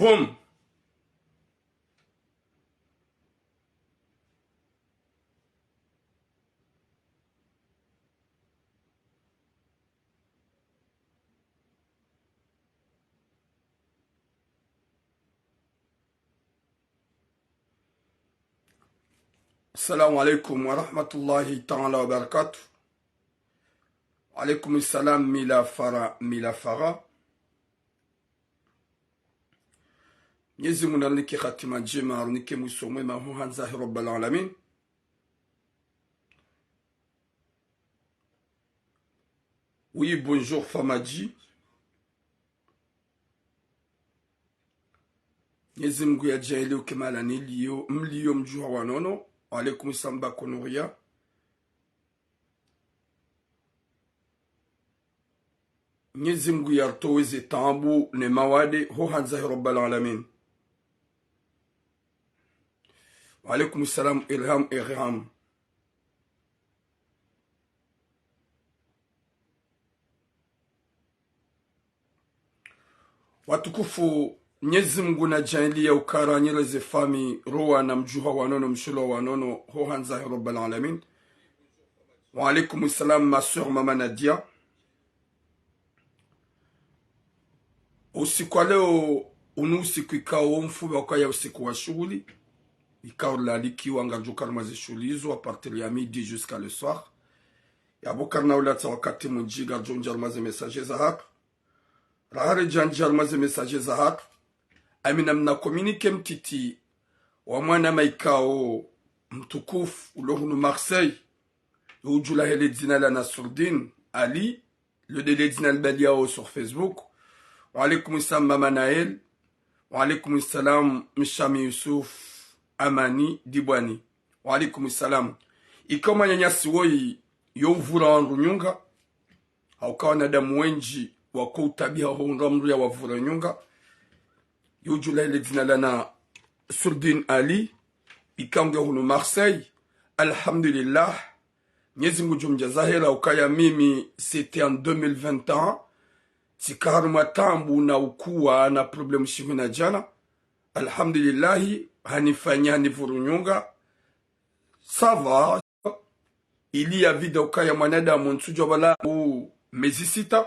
Boom. Assalamu alaikum wa rahmatullahi ta'ala wa barakatuh. Alaikum salam mila fara. Nyezi munaliki khatima jema arnike musomwe mahu hanzahi rabbal alamin. Oui, bonjour Famaji. Nyezi mgu ya jaili ukemala niliyo mjuha wanono. Alaikum samba konoria. Nyezi mgu ya rtoweze tambu ne mawade ho hanzahi rabbal alamin. Alaikum salam irham. Watukufu Nyezi Mungu na jaili ya ukara nyeleze fami roa na mjuha wanono mshulo wanono ho hanzahi rabbal alamin. Wa alaikum salam ma soeur mama Nadia. Usiku wa leo usiku ikao mfuba wakaya usiku wa shughuli. Ikao lalikiwa ngajuka maze shulizo a partir ya midi jusqu'à le soir. Ya bokarna ulata wakati munjiga jonjar maze messages za hatu. Rahare janjar maze messages za hatu. Amina mna communique mtiti wa mwana maikao mtukufu ulohunu Marseille. Ujula hele dina la Nasruddin Ali. Le délai dina al-Baliao sur Facebook. Wa alaikum salam mama Naël. Wa alaikum salam Mishami Yusuf Amani Dibwani. Wa alaikum salam. Ikoma nyanyasi woi yovura wanrunyunga. Haukawa na damu wenji wako utabia honramru ya wavura nyunga. Yujula ile dina lana Surdin Ali. Ikange hunu Marseille. Alhamdulillah. Nyezi mujumja zahira ukaya mimi c'était en 2021. Tikaharu matambu na ukuwa na problemu shimu na jana. Alhamdulillahi, hanifanya hanivurunyunga. Sava, ili ya vida ukaya mwanadamu nsujo wala mezisita,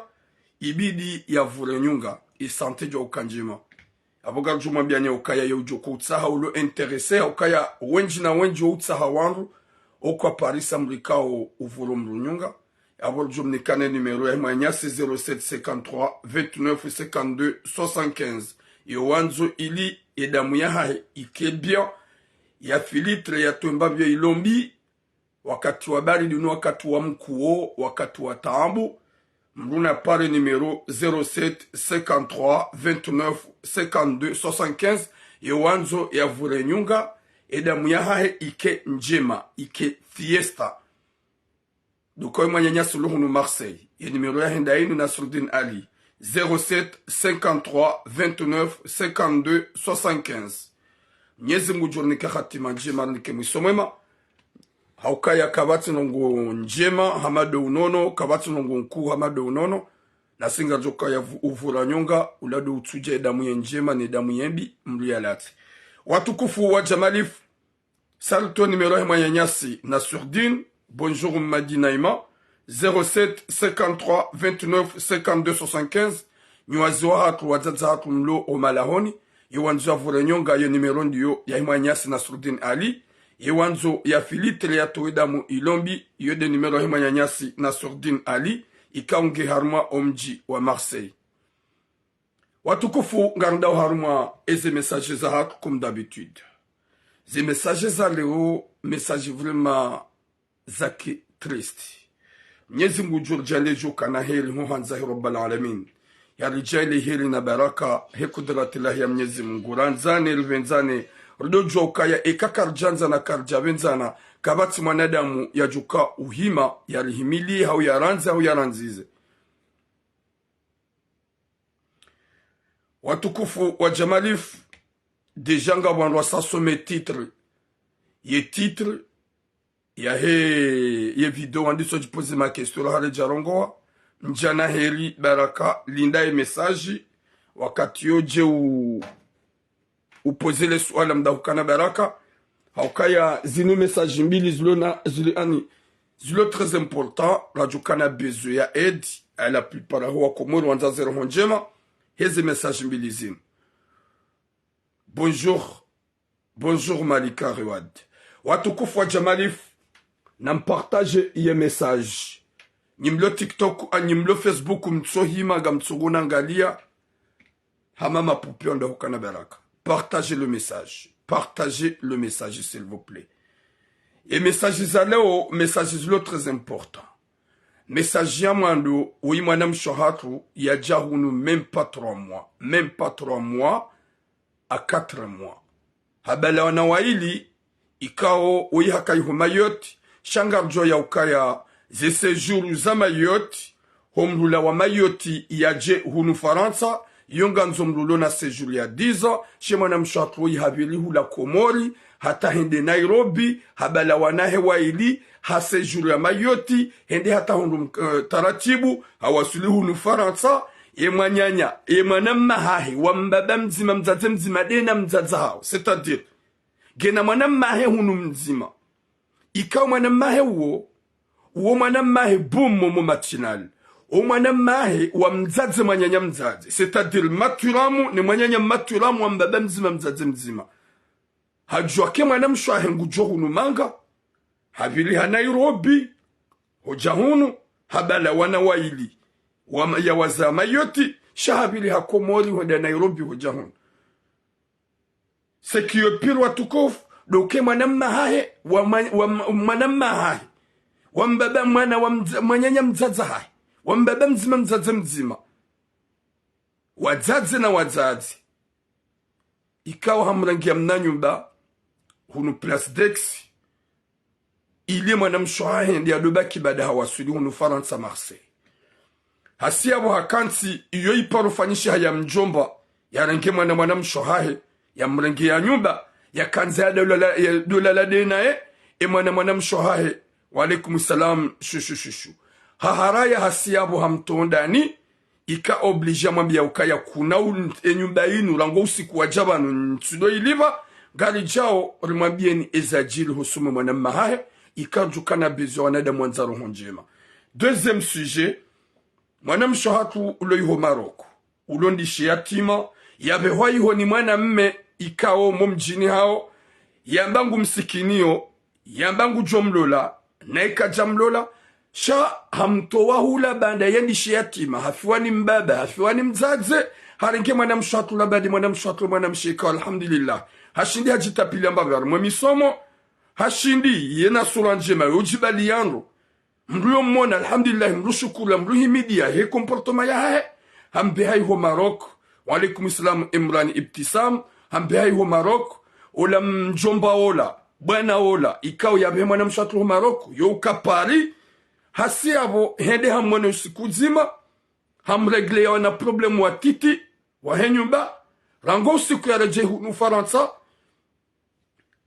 ibidi ya vurunyunga, isante jo ukanjima. Aboga juma bianye ukaya ya ujoko utsaha ulo interese, ukaya wenji na wenji utsaha wangu, okwa Parisa mrikao uvurumrunyunga. Abor jumnikane numero ya manyasi 0753 29 52 75. Yowanzo ili edamu ya hae ikebia ya filitre ya tuembabia ilombi wakati wa bari dunu wakati wa mkuo wakati wa taambu. Mruna pare numero 0753 29 52 75. Yowanzo ya vurenyunga edamu ya hae ike njema ike fiesta. Dukoy mwanyanyasi luhunu Marseille. Ya numero ya hendainu Nasruddin Ali. 07 53 29 52 75. Nyezi mujurnika khatima njema nike mwisomema. Haukaya kabati nongo njema hamado unono. Kabati nongo nku hamado unono. Nasinga joka ya uvura nyonga. Ulado utuje damu ya njema ni damu yembi mrialati. Watukufu wa jamalifu. Salto numero ya mwanyanyasi Nasruddin. Bonjour Madi Naima. 07 53 29 52 75. Nywaziwa hatu wazaza hatu mlo o malahoni. Yewanzo vurenyonga ya numero ndiyo ya Himanyasi Nasruddin Ali. Yewanzo ya filitre ya toedamu ilombi. Yode numero Himanyasi Nasruddin Ali. Ikaunge haruma omji wa Marseille. Watukufu ngarnda haruma eze messages za hatu comme d'habitude. Ze messages za leo, message vraiment zaki tristi. Mwenyezi Mungu jurjale joka na heri huhanzahi rabbal alamin. Ya rijali heri na baraka hekudratillahi ya Mwenyezi Mungu. Ranzane ilvenzane rudo joka ya ekakarjanza na karjavenzana kabati mwanadamu ya joka uhima ya rihimili hau ya ranza hau ya ranzize. Watukufu wa jamalif dejanga wanwa sasome titre. Ye titre ya ye video wandi so jipose ma question hale jarongoa. Njana heri baraka linda e message wakati yoje upoze le swala mda hukana baraka haukaya zinu message mbili zilo très important radio kana besoin ya aide à la plupart wa komoro wanza zero honjema heze message mbili zinu. Bonjour Malika Rewad. Watukufu wa Jamalif na mpartage iye message. Nimlo TikTok, nimlo Facebook, mtsohima ga mtsuguna ngalia. Hamama pupionda hukana baraka. Partagez le message. Partagez le message s'il vous plaît. Et message zaleo, message zilo très important. Message yamando, oui madame Shohatu, yadja hunu même pas 3 mois. Même pas 3 mois à 4 mois. Habala wana waili, ikao oui hakai humayoti, shangarjo ya ukaya zese juru za mayoti, homlula wa mayoti yaje hunu Faransa, yonga nzomlulo na sejuru ya 10 ans, shemana mshatru yihabili hula Komori, hata hende Nairobi, habala wanahe waili, hasejuru ya mayoti, hende hata hunu taratibu, hawasuli hunu Faransa, Emanyanya, emanam mahahe, wambaba mzima mzaze mzima dena mzaza hao. C'est-à-dire, gena manam mahe hunu mzima. Ika manam mahe uo manam mahe boom momo machinal. O manam mahe wa mzaze manyanya mzaze. C'est-à-dire, maturamu ne manyanya maturamu wambaba mzima mzaze mzima. Hajua ke manam shwahe ngujo hunu manga. Havili ha Nairobi. Hoja hunu. Habala wana waili. Ya waza mayoti shahabili ha Komori wenda Nairobi hujahun sekiyo piru watukufu doke manamma hahe manamma hahe wambaba mwana manyanya mzaza hahe wambaba mzima mzaza mzima wazazi na wazazi ikawa hamrangia mnanyumba hunu place Dex ili mwanamshohahe ndi adobaki bada hawasuli hunu Faransa Marseille. Hasiabo hakansi iyo iparufanishi haya mjomba ya rangi mwana mshohahe ya mrengi ya nyumba ya kanzi ya dola la dena mwana mshohahe wa alaikum salam shushu haharaya hasiabo hamtondani ika oblige mwambia ukaya kuna nyumba inu rango usiku wa jabanu nsudo iliva gari jao rimwambie ni ezajili husume mwana mahahe ika jukana bezo wanada mwanzaro honjema. Deuxième sujet, mwana mshohatu ulo yuho Maroko. Ulondishi yatima. Yabewa yuho ni mwana mme ikao mumjini hao. Yambangu msikinio. Yambangu jomlola. Na ikajamlola. Sha hamtowa hula banda yandishi yatima. Hafiwani mbaba. Hafiwani mzaze. Harinke mwana mshohatu labadi mwana mshohatu mwana mshika. Alhamdulillah. Hashindi hajitapili ambagar. Mwemisomo. Hashindi yena sura njema. Ujibali yanro. Mruyo mona alhamdulillah mrushukula mruhi media he comportement ya hae hambe hai ho Maroc wa alaikum salam Imran Ibtisam hambe hai ho Maroc ola mjomba ola bwana ola ikao ya bema na mshatu ho Maroc yo ukapari hasiabo hende hamone usikuzima hamregle ya wana problemu wa titi wa henyumba rango usiku ya reje hunu Faransa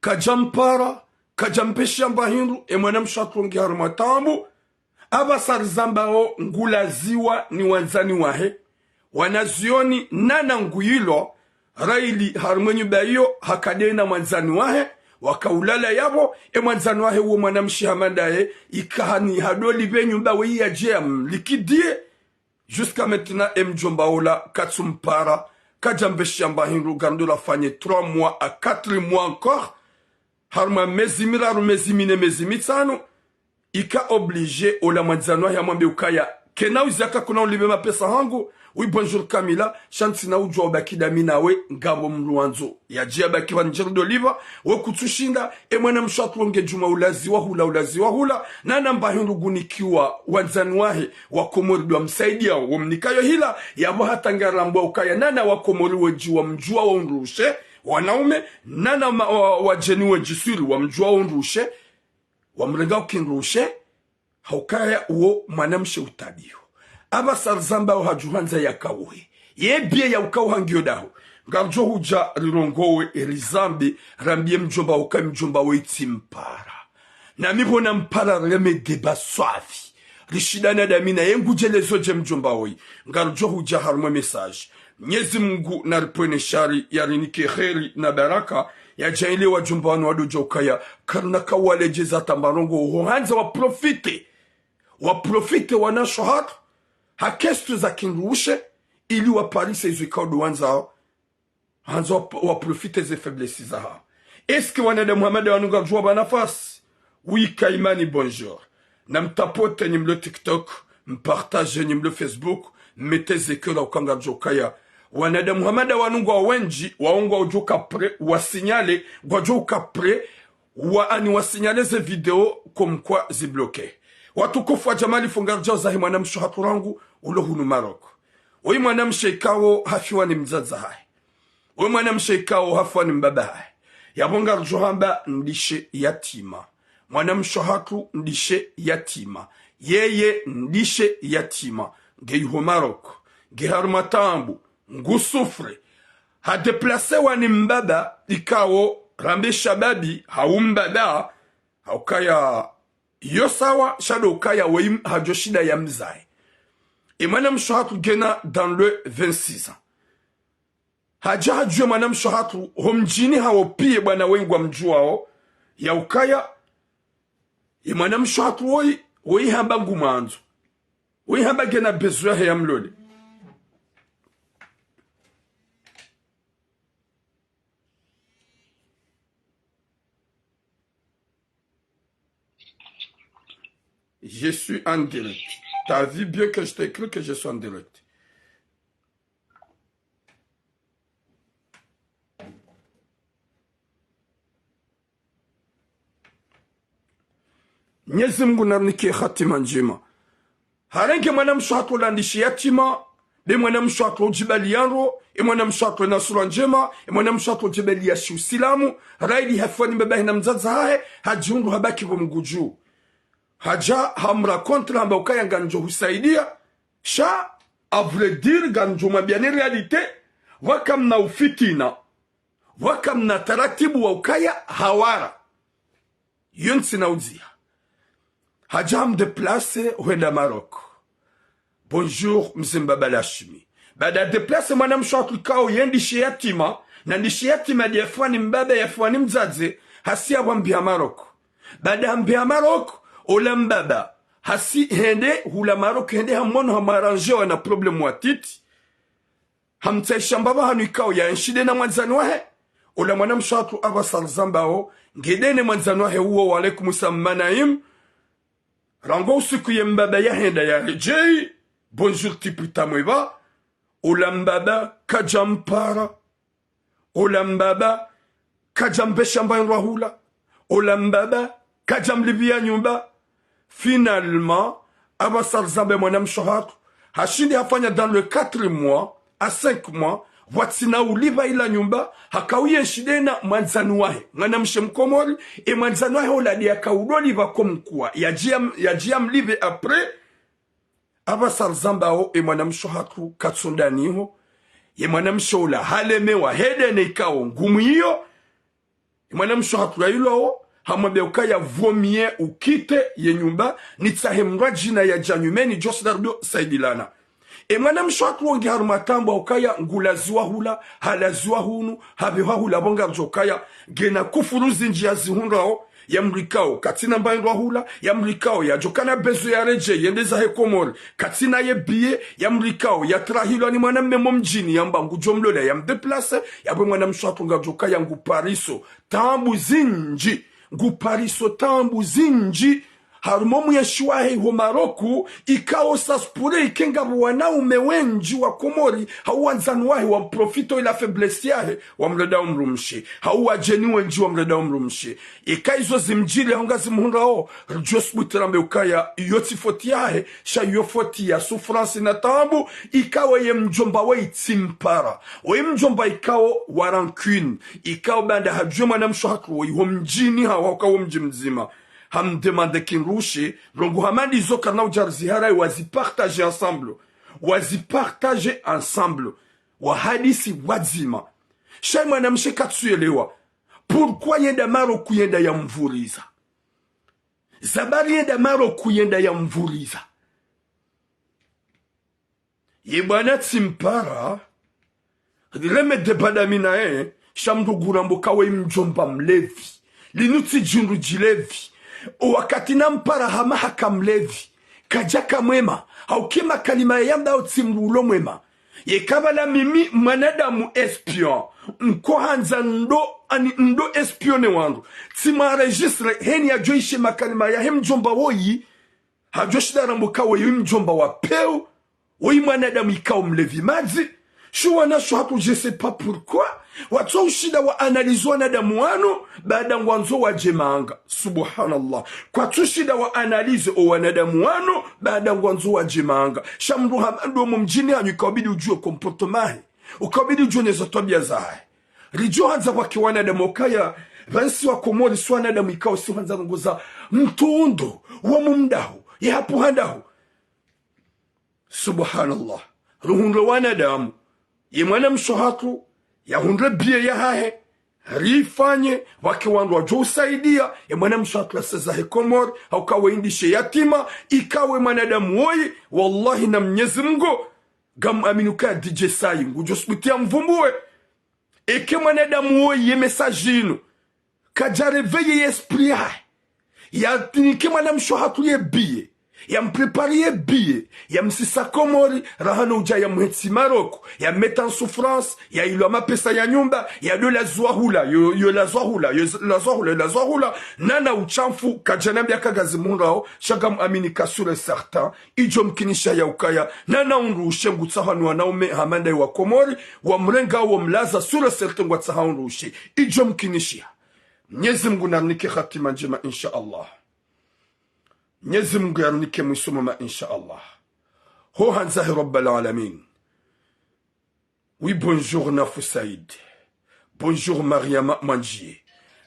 kajampara kajampesha mbahindu mwana mshatu ngi harumatambu abasar zambao ngulaziwa ni wanzani wahe wanazioni nana nguyilo raili harumwenyu bayo hakadena mwanzani wahe wakaulala yabo mwanzani wahe uo mwana mshihamandaye ikahani hadoli venyu mbawe ya jem likidie jusqu'à maintenant mjombaola katsumpara kajambesha mbahindu gandola fanye 3 mois à 4 mois encore harma mezimiraru mezimine mezimitano ika oblige ola mwanzano ya mwambe ukaya kena uzaka kuna ulibe mapesa hangu oui bonjour Kamila shanti na ujwa obakida minawe ngabo mluanzo ya jia baki wa njeru doliva we kutushinda mwana mshatu wonge juma ulazi wa hula na namba hindu gunikiwa wanzani wahe wa Komori wa msaidia wa mnikayo hila yabo hata ngarambu ukaya nana wa Komori wejiwa mjua wa unrushe wanaume nana wajeni wejisuri wa mjua unrushe wa mrenga ukinrushe haukaya uo mwanamshe utabiyo aba sarzamba wa hajuhanza ya kawuhe yebie ya ukawu ngio daho ngamjo huja lirongowe elizambi rambie mjomba uka mjomba we itimpara na mibona mpara reme deba swafi rishidana damina yengu jelezo mjomba hoi ngarjo huja harmo message Mwenyezi Mungu naripwene shari yarinike kheri na baraka ya jaile wa jumbani wadojo kaya karna kawale jeza tambarongo huanza wa profite wanashohat hakestu za kinruushe ili wa parise izu ikaudu hanza wa profite ze faiblesses za ha. Eske wanada Muhammad wanunga jua banafasi? Oui, Kaimani, bonjour. Namtapote nimlo TikTok, mpartage nimlo Facebook, meteze que la ukanga jokaya. Wanada Muhammad wanunga wenji, waunga ujuka pre, wasinyale, wajuka pre, waani wasinyale ze video comme zibloke. Watukufu wa jamali fungarjao zahi mwanamshu haturangu, ulohunu Maroko. Wei mwanamshe ikawo hafiwa ni mzaza hai. Wei mwanamshe ikawo hafiwa ni mbaba hai. Yabonga rjohamba ndishe yatima. Mwanamsho hatu ndishe yatima. Yeye ndishe yatima. Ngeyuho Maroko. Ngeharumatambu. Ngusufre. Ha deplase wani mbaba ikawo rambe shababi haumbaba. Haukaya yosawa shado ukaya weim hajoshida ya mzai. Et mwanamsho hatu gena dans le 26 ans. Haja hajue mwanamsho hatu homjini hawopie bwana wengu wa mjuao ya ukaya ya mwanamsho hatu woi hamba ngumanzo woi hamba gena bezuya ya mlole. Je suis en direct. T'as vu bien que je t'ai écrit que je suis en direct. Mwenyezi Mungu narnikie hatima njema. Harenke mwanamsho hatu landishi yatima, de mwanamsho hatu ujibali yanro, mwanamsho hatu nasura njema, mwanamsho hatu ujibali yashi usilamu, raidi hafwani mbabahi na mzaza hae, hajundu habaki kumguju. Haja hamra kontra hamba ukaya ganjo husaidia, sha avredir ganjo mabiani realite, wakam na ufitina, wakam na taratibu wa ukaya hawara. Yunsi na uzia. Hajam deplace huenda Maroko. Bonjour, Mzimbaba Lashmi. Bada deplace mwanamsho hatu kao yendishi yatima, na ndishi yatima di yafuani mbaba yafuani mzaze, hasi ya wambia Maroko. Bada hambia Maroko, ola mbaba, hasi hende, hula Maroko hende hamono hamaranjewa na problemu watiti. Hamtaisha mbaba hanu ikao ya nshide na mwanzani wahe. Ola mwanamsho hatu abasal zambao, ngedene mwanzani wahe uo waleikumusambanaim, rango usiku ye mbaba ya henda ya rejei. Bonjour tiputa mweba. Ola mbaba kajampara. Ola mbaba kajambesha mbayin rahula. Ola mbaba kajamlibia nyumba. Finalement, abasal zambe mwanamsho hatu hashindi hafanya dans le 4 mois à 5 mois. Watsina uliba ila nyumba hakauye shidena mwanzanu wahe mwanamshe mkomori mwanzanu wahe oladi akaudoli vakomkuwa yajia mlibe apre abasal zambao mwanamsho hatu katsundaniho mwanamsho ula halemewa hedene ikao ngumu hiyo mwanamsho hatu ya ilo hamwebe ukaya vomie ukite ye nyumba nitsahe mrajina ya janyumeni josdardo saidilana. Mwanamsho hatu wongi harumatambo ukaya ngulaziwa hula, halaziwa hunu, habiwa hula bonga mjokaya, gena kufuruzi njia zihunrao, ya mrikao, katina mbainwa hula, ya mrikao, ya jokana bezo ya reje, yendeza hekomori, katina ye biye, ya mrikao, ya trahilo ni mwana memo mjini, ya mba ngujomlole, ya mdeplase, ya bwe mwanamsho hatu nga jokaya ngupariso, tambu zinji, ngupariso tambu zinji, harumomu ya shuahe ho Maroku ikao saspure ikenga wanaume wenji wa Komori hauwanzanu wahe wa profito ila feblesi yahe wa mreda umrumshi hauwa jeni wenji wa mreda umrumshi ikaizo zimjili honga zimuhunga o rjos butirambe ukaya yoti foti yahe sha yofoti ya sufransi na tambu ikawa ye mjomba wa itimpara wa mjomba ikao warankune ikao banda hajuma na mshohatu wa iho mjini hawa ukawa mji mzima ham demande kinrushi rongo hamadi zo kana ujarzihara wazipartage ensemble wa hadisi wazima shay mwanamshe katsuelewa pourquoi yenda Maroko yenda ya mvuriza zabari yenda Maroko yenda ya mvuriza ye bwana tsimpara rileme debadamina shamdu gurambo kawe mjomba mlevi linuti jundu jilevi wakati na mpara hama haka mlevi kajaka mwema haukima kalima yamda utsimrulo mwema ye kabala mimi mwanadamu espion mkohanza ndo espione wangu tima registre heni ya joishe makalima ya mjomba woyi hajoshidara mkawe mjomba wa peu woyi mwanadamu ikao mlevi mazi shuwana hatu je sais pas pourquoi watu ushida wa analizwa na damu wano baada ngwanzo wa jemanga subhanallah kwa tushida wa analize o wanadamu wano baada ngwanzo wa jemanga shamru hamando mumjini anyu ikabidi ujue comportement ukabidi ujue nezo tabia zae rijo hanza kwa kiwana damu kaya vansi wa komori swana damu ikao si hanza ngoza mtundo wa mumdahu ya hapu handahu subhanallah ruhunro wanadamu ye mwana mshohatu ya hundre bie ya hahe rifanye wake wandu wajo usaidia ye mwana mshohatu la sezahe komori haukawe indishe yatima ikawe mwanadamu woyi wallahi na mnyezi mgo gam aminuka DJ Sayi ngujo sputia mvumbuwe eke mwanadamu woyi ye mesajinu kajareveye ye esprit hae ya tinike mwana mshohatu ye bie ya mpreparie bie ya msisa komori rahano uja ya mhetsi Maroko ya meta en souffrance ya ilo mapesa ya nyumba ya do la zwahula yo la zwahula nana uchamfu kajanambia kagazi munrao shagam amini kasure certain ijo mkinisha ya ukaya nana unru ushengu tsahanu wanaume hamanda wa komori wa mrenga wa mlaza sure certain wa tsahanu ushe ijo mkinisha Mwenyezi Mungu narnike khatima njema insha Allah. Mwenyezi Mungu yarnike mwisumama insha Allah. Ho hanzahi Rabbal Alamin. Oui, bonjour Nafou Saïd. Bonjour Mariama Manjie.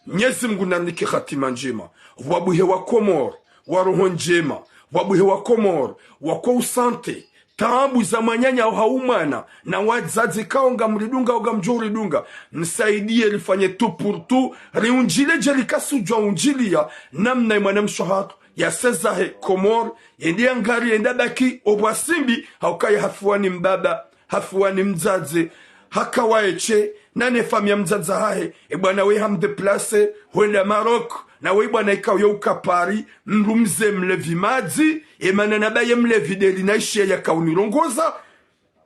Mwenyezi Mungu narnike khatima njema. Wabuhe wa Komor, wa roho njema. Wabuhe wa Komor, wako usante. Taabu za manyanya au haumana na wazazi kaonga mridunga au mjoridunga msaidie rifanye tu pour tout riunjile jelikasi ujwa unjilia namna imana mshohatu ya sezahe komor yendi angari yenda baki obwasimbi haukaya hafuani mbaba hafuani mzazi hakawaeche nane famia mzaza hae bwana we hamdeplace huenda Maroko na we bwana ikao ya ukapari mrumze mlevi mazi emana nabaye mlevi deli na ishia ya kaunirongoza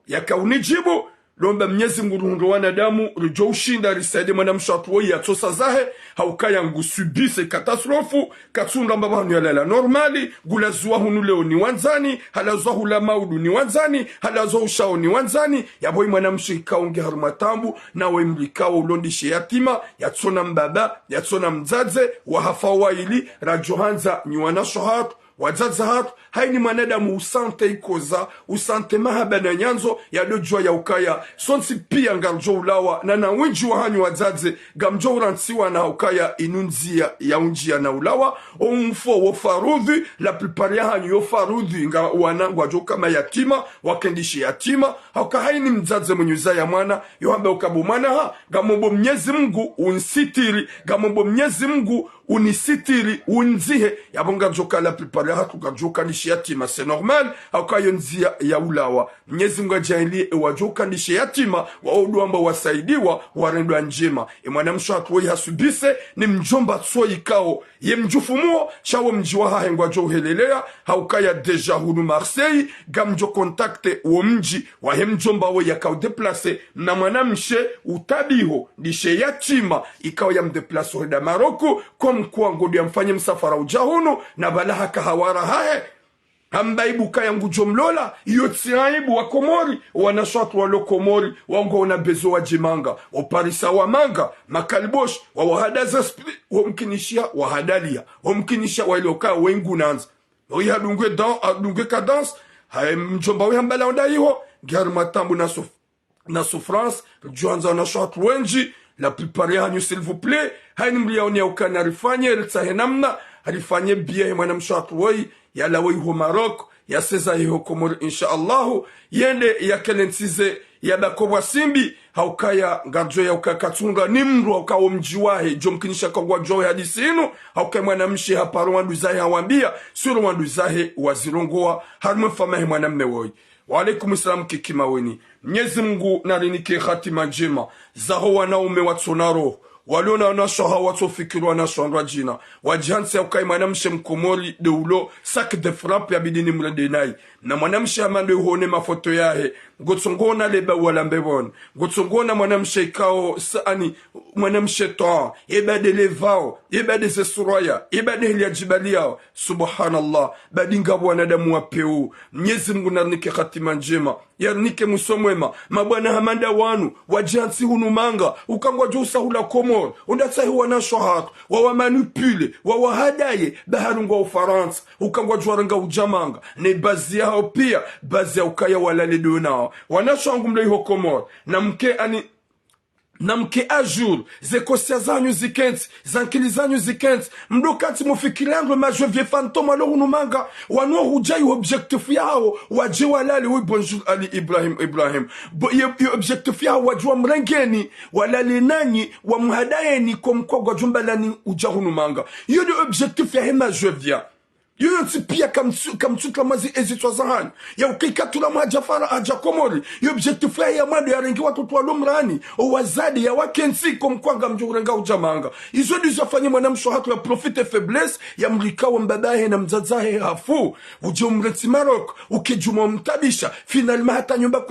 ya kaunijibu lomba Mwenyezi Mungu rundo wanadamu rijo ushinda risaide mwana mshatu woyi ya tosa zahe haukaya ngu subise katastrofu katsunda mbabanu ya lala normali gula zuwa hunu leo ni wanzani hala zuwa hula maudu ni wanzani hala zuwa ushao ni wanzani ya boi mwana mshika unge harumatambu na we mlikao ulondishe yatima ya tsona mbaba ya tsona mzaze wa hafa waili rajohanza nyuwana shohatu wazaza hatu haini mwanadamu usante ikoza usante mahaba na nyanzo ya dojua ya ukaya sonsi pia ngarjo ulawa na winji wa hanyu wazaze gamjo uransiwa na ukaya inunzia ya unjia na ulawa umfo wa farudhi la plupart ya hanyu yo farudhi nga wanangu wajo kama yatima wakendishi yatima hauka haini mzaze mwenyuza ya mwana yohambe ukabu mwana ha gamombo Mwenyezi Mungu unsitiri gamombo Mwenyezi Mungu unisitiri unzihe yabonga joka la plupart ya hatu gajoka nishi yatima c'est normal hauka yonzia ya ulawa Mwenyezi Mungu ajaili wajoka nishi yatima waoduamba wasaidiwa warendwa njema mwana mshatu woyi hasubise ni mjomba tso ikao ye mjufumuo shawo mjiwa hahengwa jo helelea hauka ya deja hunu Marseille gamjo kontakte wo mji wa he mjomba woyi yakao deplace na mwana mshe utabiho nishe yatima ikao ya mdeplace reda Maroko kwa mkua ngodi ya mfanye msafara ujahunu na balaha kahawara hae hambaibu kaya ngujomlola yotsiaibu wa Komori wanashatu walo Komori wango unabezo wa jimanga oparisa wa manga makalbosh wa wahadaza spri wamkinishia wahadalia wamkinishia wailoka wengu nanza oyi hadungue kadans hae mjomba we hambala onda hiho gari matambu na souffrance juanza wanashatu wenji la plupart ya hanyu s'il vous plaît haini mliaoni ya ukana rifanye ritsahe namna harifanye biya mwana mshatu woyi ya la woyi ho Maroko ya seza hiho Komori insha Allahu yende ya kelensize ya bakobwa simbi haukaya ngarjo ya ukakatunga nimru haukawo mjiwahe jomkinisha kongwa jowe hadisi inu haukaya mwana mshi haparo wandu zahe hawambia suru wandu zahe wazirongoa harume famahe mwana mme woyi Wa alaikum salam kikimaweni. Mwenyezi Mungu narinike hatima njema. Zaho wanaume watsonaro. Waliona wanasho hawa watofikiru wanasho anrajina. Wajihansi ya ukai manamshe mkomori de ulo sak de frappe ya bidini mredenai. Na manamshe amande uhone mafoto yahe. Gotsongona leba walambevon. Gotsongona manamshe ikao saani manamshe toa. Eba de levao. Eba de zesuraya. Eba de hilia jibaliao. Subhanallah. Badinga wanadamu wapeu. Mwenyezi Mungu narinike hatima njema. Yarnike musomwema. Mabwana hamanda wanu. Wajihansi hunumanga. Ukangwa jusa hula komo. Undatsahi wanasho hatu wawamanipule wawahadaye baharunga Ufaransa ukangwa juaranga ujamanga ne bazi yao pia bazi ya ukaya walale donao wanasho angumle iho Komoro na mke ajour zekosia zanyu zikenti zankili zanyu zikenti mdokati mufikirango majovye fantoma alo unumanga wano hujai objectif yao waje walali oui bonjour Ali Ibrahim objectif yao wajua mrengeni walali nanyi wa mhadaeni komkogwa jumbalani ujahunumanga yodi objectif ya hema jovya yonti pia kamtuka mazi ezitwa zahani ya ukikatula majafara aja Komori yo objectif ya mado ya rengi watoto walomrani o wazadi ya wakensi komkwanga mjurenga ujamanga izo ndizo fanye mwanamsho hatu ya profite faiblesse ya mlika wa mbadahe na mzazahe hafu uje umreti Marok ukijuma mtabisha finalement hata nyumba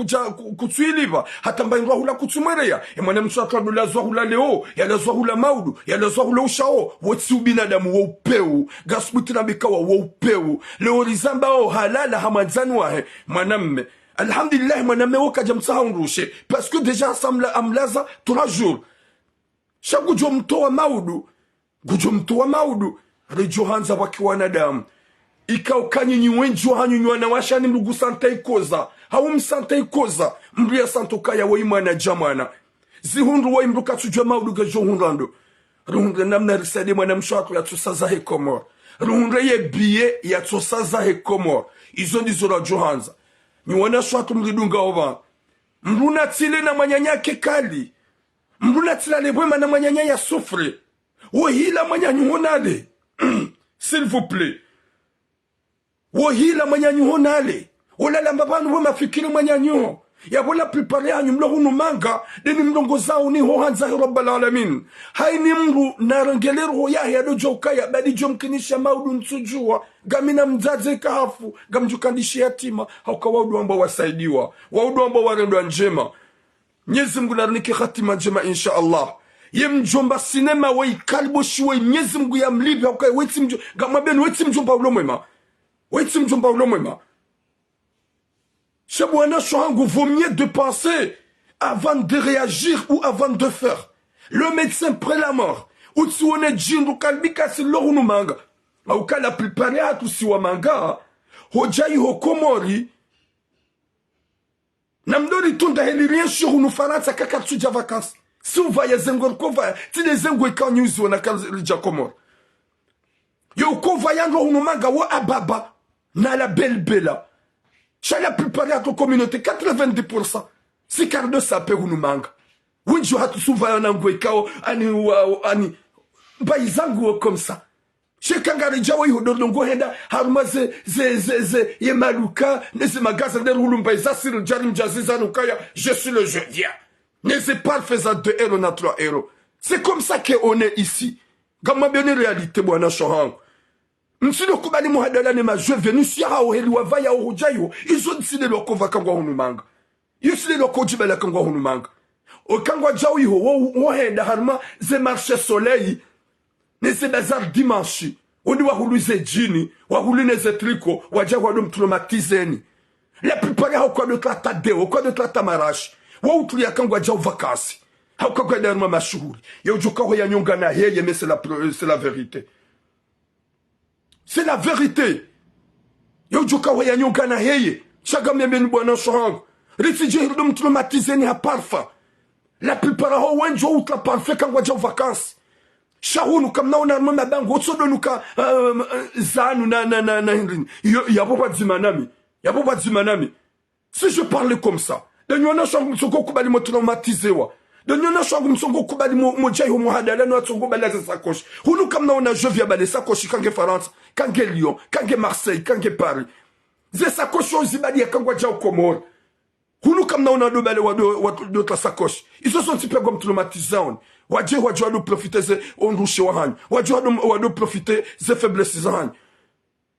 kutuiliva hata mbaingwa hula kutumwerea ya mwanamsho hatu adulazwa hula leo ya lazwa hula maudu ya lazwa hula ushao wotsi ubinadamu wa upeu gasbuti na bikawa upeu leo rizamba halala hamanzani wahe mwanamme alhamdulillah mwanamme wakaja msaha unrushe parce que déjà amlaza 3 jours shagu jomtoa maudu rejo hanza waki wanadamu ikaukanyi nywenjo hanyunywa na washani mlugu santa ikoza haum santa ikoza mria santo kaya wa imana jamana zihundu wa imruka tujwa maudu gejo hunrando ruhunde namna risade mwana mshwatu ya tusaza he Komoro ruhunde ye biye ya tusaza he Komoro izo ndizo la Johanza ni wana shwatu mridunga ova mruna tile na manyanyake kali mruna tila lebwema na manyanya ya sufre wohila manyanyu honale s'il vous plaît wohila manyanyu honale olala mbabanu wema fikiri manyanyu ya wala prepare yanyu mlohunu manga deni mlongo zao ni hohanza rabbal alamin haini mru narangelero ya dojo ukaya badi jomkinisha maudu nsujua gamina mzaze kahafu gamjukandishi yatima hauka waudu ambao wasaidiwa waudu ambao warendwa njema Mwenyezi Mungu narinike hatima njema insha Allah ye mjomba sinema wei kalbo shiwe Mwenyezi Mungu ya mlibi hauka weti mjomba gamabenu weti mjomba ulomwema Chabouana Chouangou, vaut mieux de penser avant de réagir ou avant de faire. Le médecin près la mort. Ou tu on est djinn ou kalbika si l'orunu manga. Ou kala préparé à tout si wa manga. Hojai ho Komori. Namdori tunda heli rien sur nous faransa kakatsu ja vacances. Si on va ya zengor kova, ti les zengwe kanyuzi wana kalja Komori. Yo kova yango hunu manga wa ababa. Na la belle. Chala préparé à ton communauté 90%. Si cardo sape hunu manga. Winjo hatu suva yana ngwekao ani baizangu comme ça. Shekangari jawa ihodongo henda haruma ze yemaluka nese magaza de hulumba izasir jarim jaziza nukaya je suis le jeudien. Nese pas faisant de héros na 3 héros. C'est comme ça qu'on est ici. Gamma bien réalité bwana shohangu. Msino kubali muhadala ne majwe venu siya oheli wavaya ohujayo izo nsile lokova kangwa hunumanga yusile lokojibela kangwa hunumanga okangwa jawo iho wohenda harma ze marché soleil ne ze bazar dimanche oni wahuluze jini wahulune ze triko wajagwa dom traumatiseni la plupart ha kwa de trata deo kwa de trata marashi wa utulia kangwa jawo vacances ha kwa de harma mashuhuri yo joka ho yanyonga na heye mais c'est la vérité. C'est la vérité. Yo joka wa yanyonga na heye. Chaga mbeni bwana shohangu. Refugee hirdum traumatiseni ha parfa. La plupart ho wenjo utra parfait kangwa ja vacances. Shahunu kamna ona mama bango otsodo nuka zanu na hindrini. Yabo ba dzimanami. Si je parlais comme ça, danyona shohangu msoko kubali mo traumatisewa. Danyona shohangu msoko kubali mo jai ho muhadala no atsongo balaza sakoshi. Hunu kamna ona je via bale sakoshi kange France, kange Lyon, kange Marseille, kange Paris. ze sakoshi ozibadi ya kangwa jao komori. Hunu kam na una dobale watu sakoshi. Iso son tipe gom traumatisant. Waje wado profite ze onrushe wahani. Waje wado profite ze faiblesse zahani.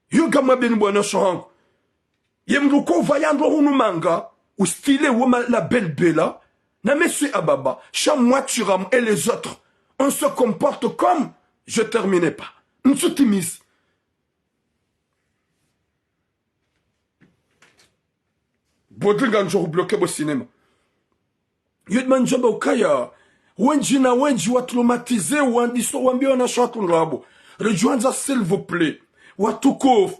Yo gamma beni bwana shohangu. Yemruko vayandro hunu manga. Ou stylé woma la belle bella. Na monsieur Ababa. Moi Turam et les autres. On se comporte comme. Je terminais pas. Nsutimis. Bodringan jour bloqué au cinéma. Yedman joba ukaya. Wenji na wenji wa traumatisé wandiso wambio na shatu nrabo. Rejoindre s'il vous plaît. Watukof.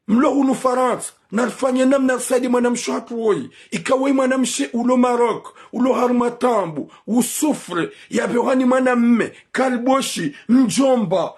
Mlo unu Faransa. Narfanye nam narsaidi manam shatu woi. Ikawai manam she ulo Maroc. Ulo Harmatambu. Usufre. Yabeohani manam Kalboshi. Njomba.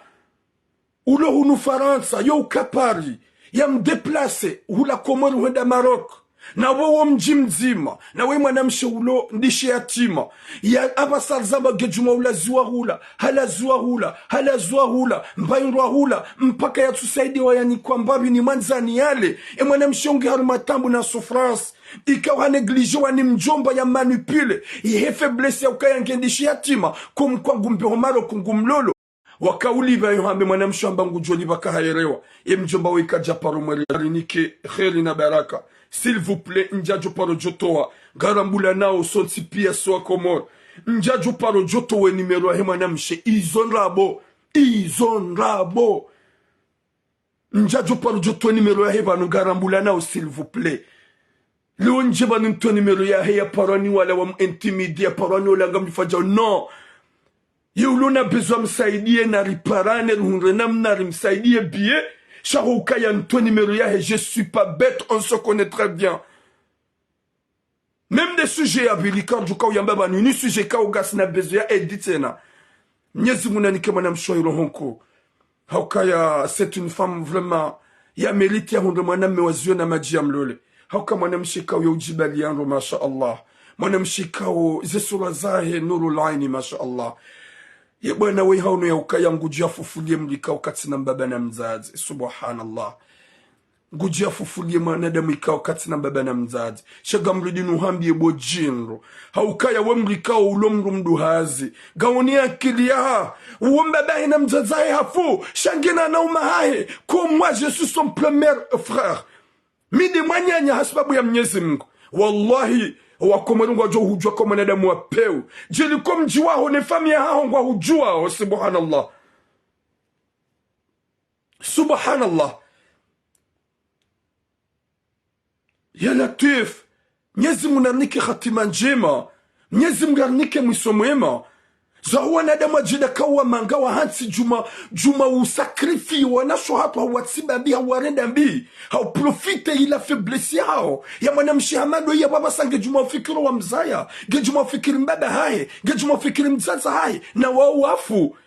Ulo unu Faransa. Yo ukapari. Ya mdeplase, hula Komori huenda Maroc. Na wawo mji mzima. Na we mwanamshe ulo ndishi yatima. Ya abasal zamba gejuma ula zuwa hula. Hala zuwa hula. Hala zuwa hula. Mbayinwa hula. Mpaka ya tusaidi wa yani kwa mbabi ni manzani yale. E mwanamshe ungi Harumatambu na souffrance. Ikawa neglige wani mjomba ya manipule. Ihe faiblesse ya ukaya ngendishi yatima. Kumkwa gumbe homaro kungumlolo. Wakauliva yohambe mwanamshamba ngujoli bakahayerewa. Mjomba wika japaro mwarinike kheri na baraka. S'il vous plaît, njajo paro jotoa. Garambula nao sonsi pia soa komor. Njajo paro jotowe nimero he mwanamshe. Izonrabo. Izonrabo. Njajo paro jotowe nimero he banu garambula nao s'il vous plaît. Leo njeba nto nimero ya he ya parani wala wa intimidi ya parani wala ngamifajao. Non. Yuluna besoin msaidie na riparane runrenam na rimsaidie biye. Sharouka ya nto numéro ya je suis pas bête, on se connaît très bien. Même des sujets à Bilikar du Kao Yamba ni sujet Kaogas na besoin editena. Nyezi munanike manam shoiro honko. Haukaya c'est une femme vraiment ya mérite ya hunde manam mewazio na majiam lole. Hauka manam shikao ya ujibali yanro masha Allah. Manam shikao zesura zahe nuru laini masha Allah. Ye bwana we hauno ya ukaya ngujia fufulie mlika wakati na mbaba na mzazi. Subhanallah. Ngujia fufulie manadamu ika wakati na mbaba na mzazi. Shaga mridi nuhambi ebo jinro. Haukaya we mlika ulomru mduhazi. Gawoni akili ya umbaba na mzazae hafu. Shangina na umahahe. Comme moi je suis son premier frère. Midi mwanyanya hasbabu ya Mwenyezi Mungu. Wallahi. Wakomerungwa jo hujua kwa mwanadamu wa peu. Jeli kom jiwa ho ne famia hao ngwa hujua ho. Subhanallah. Subhanallah. Ya Latif. Mwenyezi munarnike khatima njema. Mwenyezi munarnike mwiso mwema. Zahuwa nadama jida kawa mangawa hansi juma usakrifi wanasho hatu hawatsiba bi hawarenda mbi hau profite ila faiblesse yao ya mwanamshi hamado ya baba sange juma ufikiro wa mzaya ge juma ufikiri mbaba hae ge juma ufikiri mzaza hae na wao wafu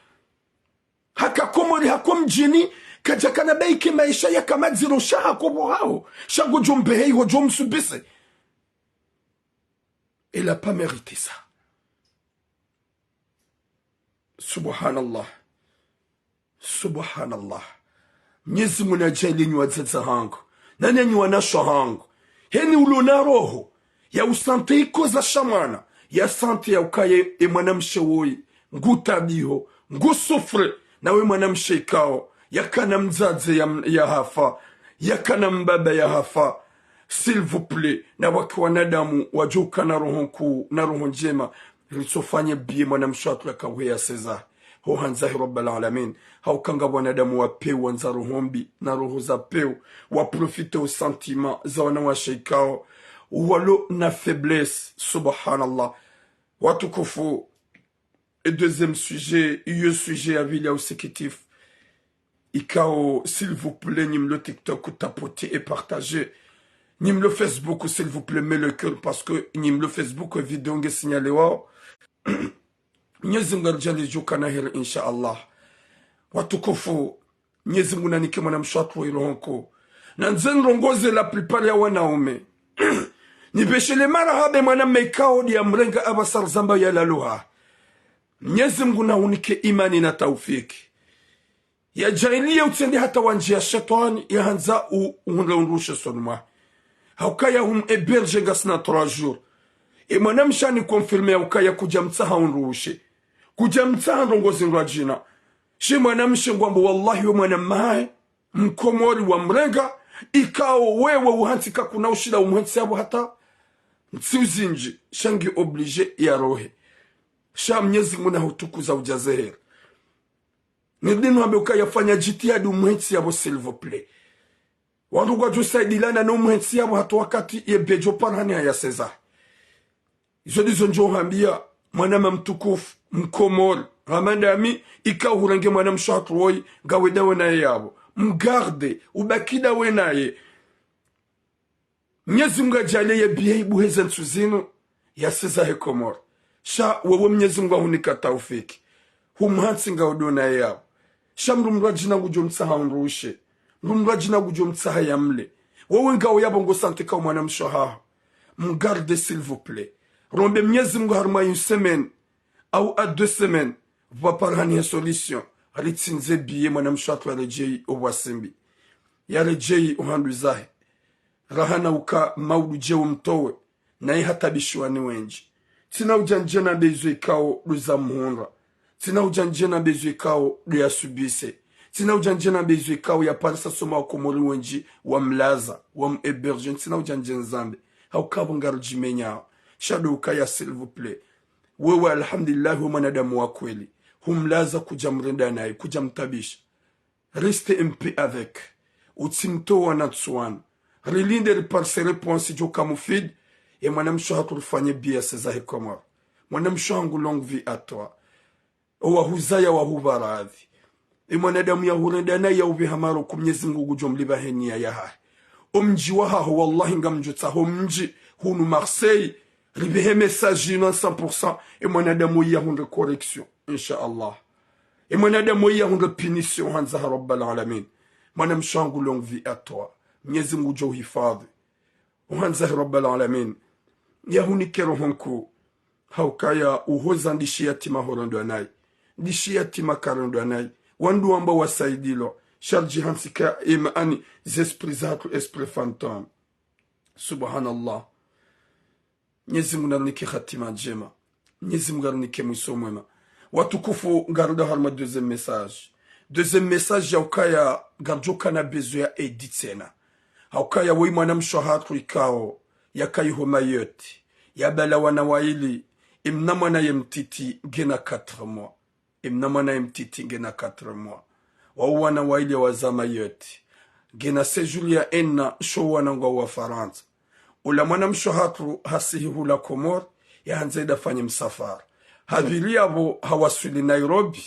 haka komori hako mjini kajakana beike maisha ya kama ziro shaha kobo hao shago jombe hei ho jom subise. Elle a pas mérité ça. Subhanallah. Subhanallah. Mwenyezi Mungu ajali ni wazaza hangu. Nani ni wanasho hangu. Heni ulona roho. Ya usante iko za shamana. Ya sante ya ukaye e mwanamshe woi. Ngutabiho. Ngusufre. Na we mwanamshe ikao. Ya kana mzaze ya hafa. Ya kana mbaba ya hafa. S'il vous plaît. Na waki wanadamu wajuka na roho kuu. Na roho njema. Risofanye biye mwanamshe watu ya kawe ya seza. Ho hanzahi rabbal alamin. Haukanga wanadamu wa peu wanza rohombi na roho za peu. Wa profite au sentiment za wana wa sheikao. Walo na faiblesse. Subhanallah. Watu kufu. Et deuxième sujet. Iyo sujet à vile au sékitif. Ikao, s'il vous plaît, nim le TikTok tapoter et partager. Nim le Facebook, s'il vous plaît, mets le cœur parce que nim le Facebook vidéo nge signalé wa. Mwenyezi Mungu alijali juka na heri insha Allah. Watukufu, Mwenyezi Mungu nanike mwanamshe watu wa irohonko. Na nzen rongoze la plupart ya wanaume. Nibeshele marahabe mwanamme ikao ya mrenga abasar zamba ya laluha. Mwenyezi Mungu na unike imani na taufiki. ya jahiliya utende hata wanjia shetani ya hanza unrushe sonma haukaya hum eberge ngasna 3 jours e mwanamshani konfirme haukaya kuja mtsaha unrushe kuja mtsaha ndongozi ngwajina shi mwanamshe ngwambo wallahi we mwanamae mkomori wa mrenga ikao wewe uhantika kuna ushida umhansi yabo hata mtsiuzinji shangi oblige ya rohe sha mnyezi muna hutukuza ujazehera nidinu hambe ukayafanya jitihadi umhansi yabo s'il vous plaît wandu kwa jusaidilana na umhansi yabo hata wakati yebejo parhani haya seza izo dizo njo hambia mwanama mtukufu mkomori ramandami ikao hurange mwanamsho hatuwoi gawedawe na yabo mgarde ubakida we naye Mwenyezi Mungu ajalie biye buheza nsuzino ya seza he Komoro sha wewe Mwenyezi Mungu ahunika taufiki humhansi ngaudona yabo sha mrumra jina gujo mtsaha unrushe mrumra jina gujo mtsaha yamle wewe ngao yabo ngo sante ka mwana mshaha mgarde s'il vous plaît rombe Mwenyezi Mungu harma une semaine au à 2 semaines va parhani solution alitsinze biye mwana mshatwa rejei obwasimbi ya rejei uhanduzahe rahana uka maudu jewo mtowe na hata bishwani wenji tina ujanjena bezo ikao luza muhonra tina ujanjena bezo ikao ya subise tina ujanjena bezo ikao ya parisa soma wakomori wenji wa mlaza wa mhebergen tina ujanjena zambi haukabu ngarujimenya shado ukaya s'il vous plaît wewe alhamdulillah mwanadamu wa kweli humlaza kuja mrenda naye kuja mtabisha reste un peu avec utimto wanatsuana rilinde par ses réponses jo kamufid et mwanamsho haturufanye bia seza Komoro mwanamsho wangu longue vie à toi wa huzaya wa hubaradhi e mwanadamu ya hurenda na ya ubi hamaro kumnyezi Mungu gujomliba henia ya hai omji wa haho wallahi ngamjutsa ho mji hunu Marseille ribehe message non 100% e mwanadamu ya hunde correction inshallah e mwanadamu ya hunde punition hanza rabbal alamin mwanamsho wangu longue vie à toi Mwenyezi Mungu jo hifadhi uhanza rabbal alamin yahuni kero honko haukaya uhoza ndishi yatima horondo anai ndishi yatima karondo anai wandu amba wasaidilo sharji hansika imani zesprit zatu esprit fantôme subhanallah Mwenyezi Mungu narnike khatima njema Mwenyezi Mungu narnike mwiso mwema watukufu ngaruda harma deuxième message yaukaya garjoka na bezo ya editsena haukaya wei mwanamsho hatu ikao yakaiho mayoti yabala wana waili imna mwana yemtiti ngena 4 mois imna mwana yemtiti ngena 4 mois wa wana waili wazama yoti ngena séjour ya enna sho wana ngwa wa Faransa ula mwanamsho hatu hasihi hula Komoro ya hanzeda fanye msafara havili abo hawasuli Nairobi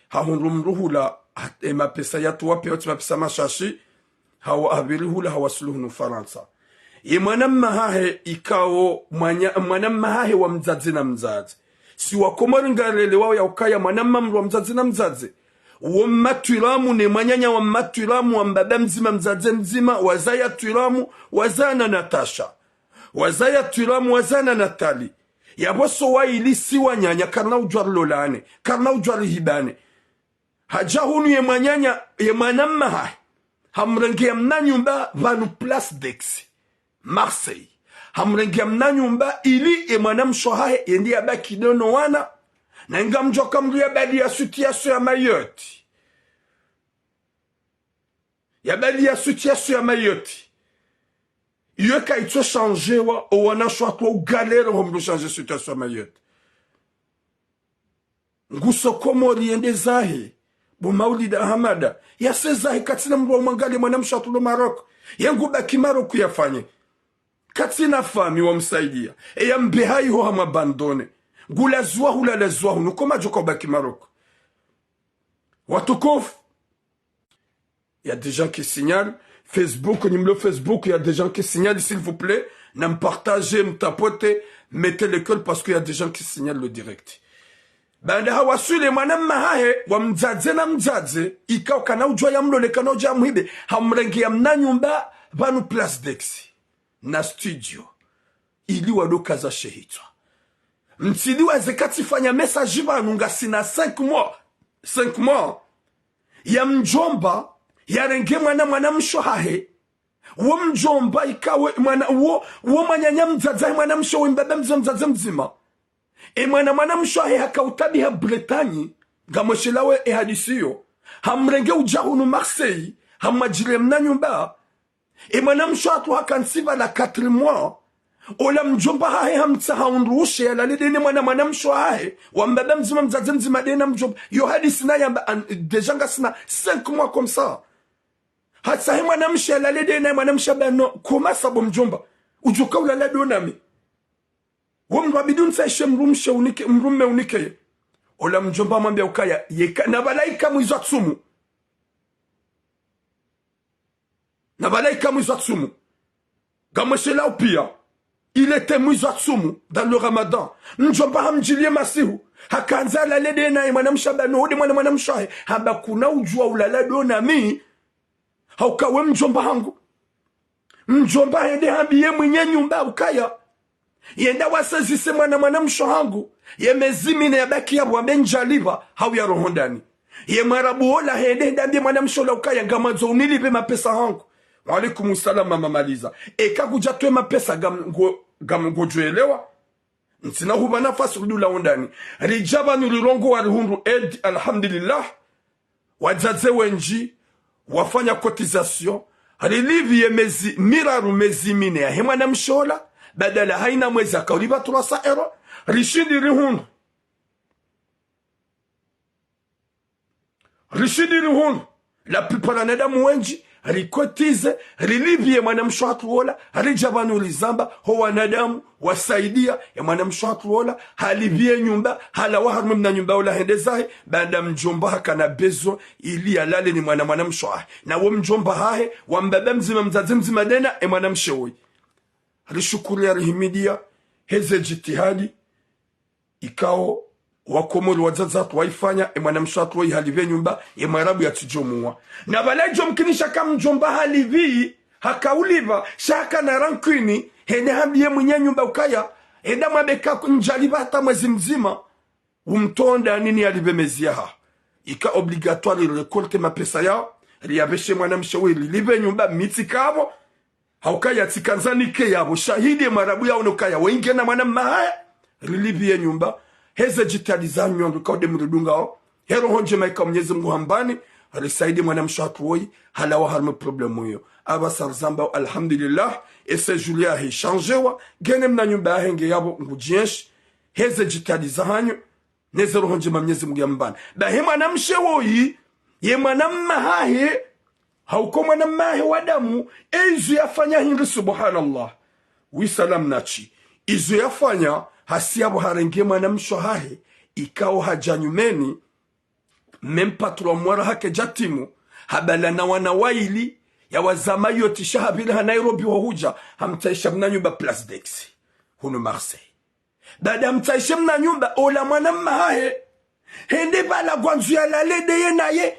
hahunrumruhula mapesa yatu wape yote mapesa mashashi hawa habiri hula hawasuluhu nu Faransa ye mwanamahahe ikao mwanamahahe wa mzazi na mzazi si wakomori ngarele wao ya ukaya mwanamamru wa mzazi na mzazi uo matwiramu ne mwanyanya wa matwiramu wa mbaba mzima mzazi mzima wazaya twiramu wazana Natasha wazaya twiramu wazana Natali yaboso wa ilisi wanyanya karna ujwar lolane karna ujwar hibane hajahunu ye mwanyanya ye mwanamahahe hamrenge mna nyumba vanu place d'Aix Marseille hamrenge mna nyumba ili mwanamsho hahe yendi abaki dono wana na ngamjo kamruya bali ya situation ya Mayotte ya bali ya situation ya Mayotte yoka ito changer wa wana shwa kwa galère homdo changer situation ya Mayotte nguso Komori yende zahe bu Maulid Ahmada ya seza katina mwa mwangali mwanamsho atulo Maroko yangu baki Maroko yafanye katina fami wa msaidia ya mbehai ho hamabandone gula zwa hula la zwa hunu koma joko baki Maroko watukofu il y a des gens qui signalent Facebook numéro Facebook il y a des gens qui signalent s'il vous plaît n'a me partagez me tapoter mettez l'école parce qu'il y a des gens qui signalent le direct banda hawasule mwanamma hahe wa mzaze na mzaze ikao kana ujwa ya mlole kana ujwa mhibe hamrengi ya mna nyumba vanu place d'Aix na studio ili wadoka za shehitwa mtili wa zekati fanya message vanu nga sina 5 mois ya mjomba yarenge mwana mshohahe wo mjomba ikawe mwana wo mwanyanya mzaza mwana mshowe mbaba mzaza mzima mwana mshohahe hakautabiha Bretagne gamoshelawe hadisiyo hamrenge ujahunu Marseille hamajire mna nyumba mwana mshohatu hakansiva la 4 mois ola mjomba hahe hamtsa haunrushe yalale dene mwana mshohahe wambaba mzima mzaza mzima dene mjomba yo hadisi na yamba deja ngasina 5 mois comme ça hata he mwana mshalale dene mwana mshabano koma sabo mjomba ujuka ulala donami wamrabidun saishe mrumme unike ola mjomba mwambia ukaya yeka na balaika mwizatsumu gamashela upia il était mwizatsumu dans le Ramadan mjomba hamjilie masihu hakanza la dene mwana mshabano ode mwana mshahe haba kuna ujua ulala donami haukawe mjomba hangu mjomba hende hambiye mwenye nyumba ukaya yenda wasazise mwana msho hangu ye mezimine ya baki ya wambe njaliva hau ya rohondani ye marabu ola hende ndambye mwana msho la ukaya ngamazo unilipe mapesa hangu walikum salam mama maliza kakuja tuwe mapesa gamgojuelewa ntina huba nafasi udula ondani rijaba nulirongo walihundu edi alhamdulillah wajaze wenji wafanya cotisation relivie miraru mezimine ya hema na mshola badala haina mwezi akauliva 300 euro rishidi rihundu la plupart ya nadamu wenji rikotize relivie mwana mshohatu wola halijabanu lizamba ho wanadamu wasaidia ya mwana mshohatu wola halivie nyumba hala waharume mna nyumba ola hendezahe banda mjomba haka na bezo ili alale ni mwana mshohahe na wo mjomba hahe wambaba mzima mzazi mzima dena mwana mshowi rishukuri ya rihimidia heze jitihadi ikao wakomori wazazatu waifanya mwana mshohatu wai halivie nyumba marabu ya tujomua na balejo mkinisha kama mjomba halivii hakauliva shaka na rankini hene hambiye mwenye nyumba ukaya enda mabeka njaliva hata mwezi mzima umtonda nini alivemezia ha ika obligatoire rekolte mapesa yao riyabeshe mwana mshawi live nyumba miti kavo haukaya tikanzanike yabo shahidi marabu yao nukaya wenge na mwana mahaya rilivie nyumba heze jitaliza nyondu kaude mrudunga o hero honje maika mnyezi Mungu hambani risaidi mwana mshatu woi halawa harme problemu hiyo aba sarzamba alhamdulillah ese julia he changewa gene mna nyumba henge yabo ngujienshi heze jitaliza hanyo nezero honje mnyezi Mungu hambani da he mwana mshewoyi ye mwana mahahe hauko mwana mahe wadamu izu yafanya hingi subhanallah wisalam nachi izu yafanya hasiabo harenge mwana mshohahe ikao hajanyumeni mempatro mwara hake jatimu habala na wanawaili ya wazama yoti shahabili ha Nairobi wahuja hamtaisha mna nyumba Place d'Aix hunu Marseille dada hamtaisha mna nyumba ola mwana mahahe hende bala gwanzu ya lalede ye na ye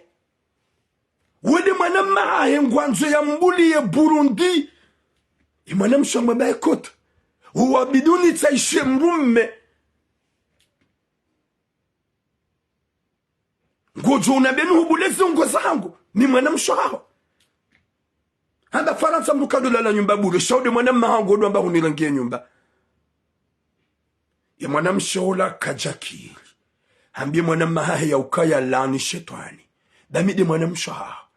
wede mwana mahahe ngwanzu ya mbuli ye Burundi mwana mshamba bae kota uwa biduni taishe mrumme ngojo unabenu hubulezi ungo zangu ni mwana mshaho handa Faransa mrukado la nyumba bure shaude mwana mahango ndo amba hunirangie nyumba ya mwana mshola kajakiri hambie mwana mahahe ya ukaya lani shetani damide mwana mshaho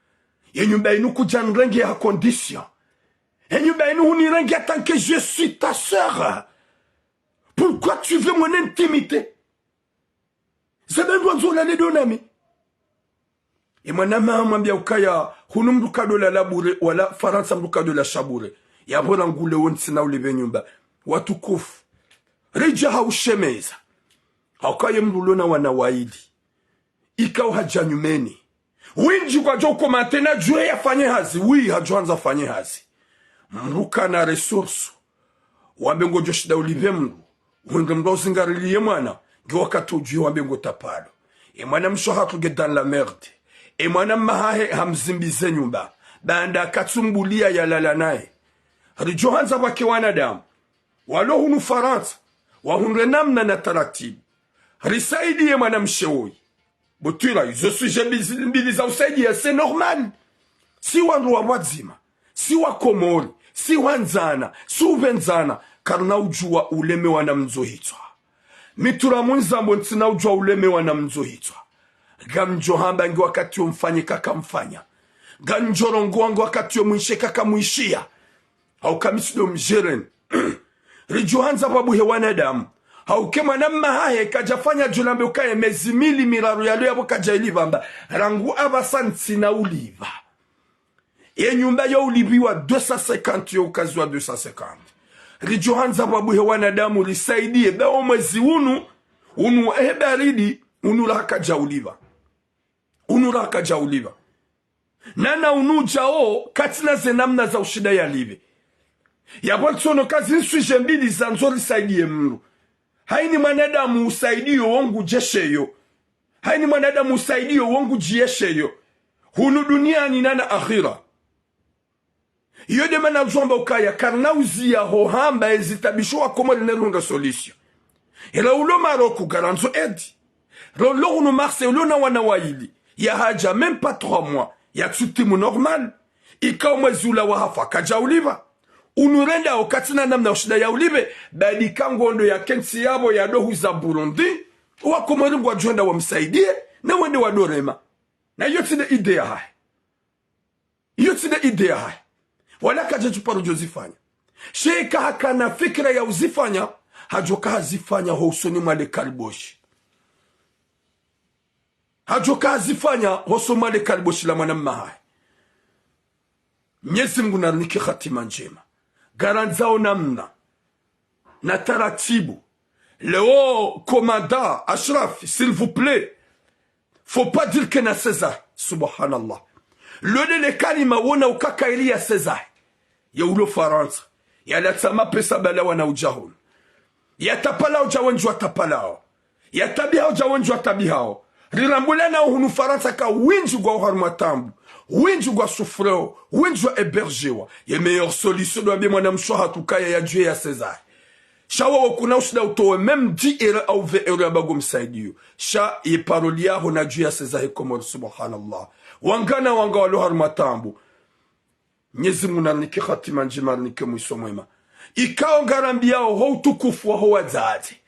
ya nyumba inu kujanrangi ya condition et nous ben nous n'y rien tant que je suis ta sœur. Pourquoi tu veux mon intimité? C'est bien droit de les donner. Et mon ama mwambia ukaya hunu mdukado la labure wala Faransa mdukado la shabure. Ya bona ngule wonsi na ulive nyumba. Watukufu. Rija haushemeza. Haukaye mdulona wanawaidi. Ikao hajanyumeni. Winji kwa joko matena jue ya fanye hazi. Wii hajuanza fanye hazi. Mruka na resource wambe ngo joshida ulive mru wenge mdozi ngariliye mwana nge wakati ujue wambe ngo tapalo mwana mshohatu ge dans la merde mwana mahahe hamzimbize nyumba banda katsumbulia ya lala nae rijohanza wake wanadamu walo hunu Faransa wahunre namna na taratibu risaidi ye mwana msheoi Botira izo suje mbili za usaidia c'est normal. Si wandu wa wadzima, si wa komori, si wanzana, si uvenzana, karna ujua uleme wana mzohitwa. Mitura mwenzambo ntina ujua uleme wana mzohitwa. Gamjo hamba ngi wakati yo mfanye kaka mfanya. Ganjorongo wangu wakati yo mwishe kaka mwishia. Haukamisido mjeren. Rijuhanza babu hewana damu. Haukema na mahahe kajafanya julambe ukaye mezimili miraru yalo yabo kajailiva mba. Rangu abasanti na uliva. Ye nyumba ya ulibiwa 250 yo ukazua 250. Rijuhanza babu hewana damu lisaidie. Bao mwezi unu ebaridi unu laka jauliva. Unu laka jauliva. Nana unu jao katina zenamna za ushida ya live. Ya bwantsono kazi nsuje mbili za nzori saidie mru. Haini mwanadamu usaidio wangu jesheyo. Haini mwanadamu usaidio wangu jiesheyo. Hunu duniani nana akhira. Yode mana zomba ukaya karnauzi ya hohamba ezitabisho wa komori nerunga solisio. Ila ulo Maroku garanzo edi. Rolo unu Marseille ulo na wanawaili. Ya haja même pas 3 mois. Ya tsutimu normal. Ika umwezi ula wahafa kaja uliva. Unurenda okatina namna ushida ya ulibe. Badi kangondo ya kensi yabo ya dohu za Burundi. Uwa komoringu wa juenda wa msaidie. Na wende wa dorema. Na yote de idea hai. Yote de idea hai. Wala kaja tuparo jozifanya. Sheika haka na fikra ya uzifanya. Hajoka hazifanya hosoni mwale kariboshi. Hajoka hazifanya hosoni mwale kariboshi la manama hai. Mnyezi Mungu narniki khatima njema. Garanzao namna. Na taratibu. Leo commandant Ashraf, s'il vous plaît. Faut pas dire que na César. Subhanallah. Le kalima wona ukakaili ya César. Ya ulo Faransa. Ya latsama pesa bala wana ujahun. Ya tapala ujawanjwa tapalao. Ya tabiha ujawanjwa tabihao. Rirambulana uhunu Faransa ka winju gwa uharmatambu. Winju gwa sufreo. Winju gwa ebergewa. Ya meilleure solution doa bi mwana mshoha tukaya ya juye ya César. Shawa wakuna ushida utowe mem 10 ere au 20 ere ya bago msaidiyo. Sha ye parolia hona juye ya César komor subhanallah. Wangana wanga walo harmatambu. Nyezi munanike khatima njima nike mwiso mwema. Ikao ngarambi yao ho utukufu wa ho wazade.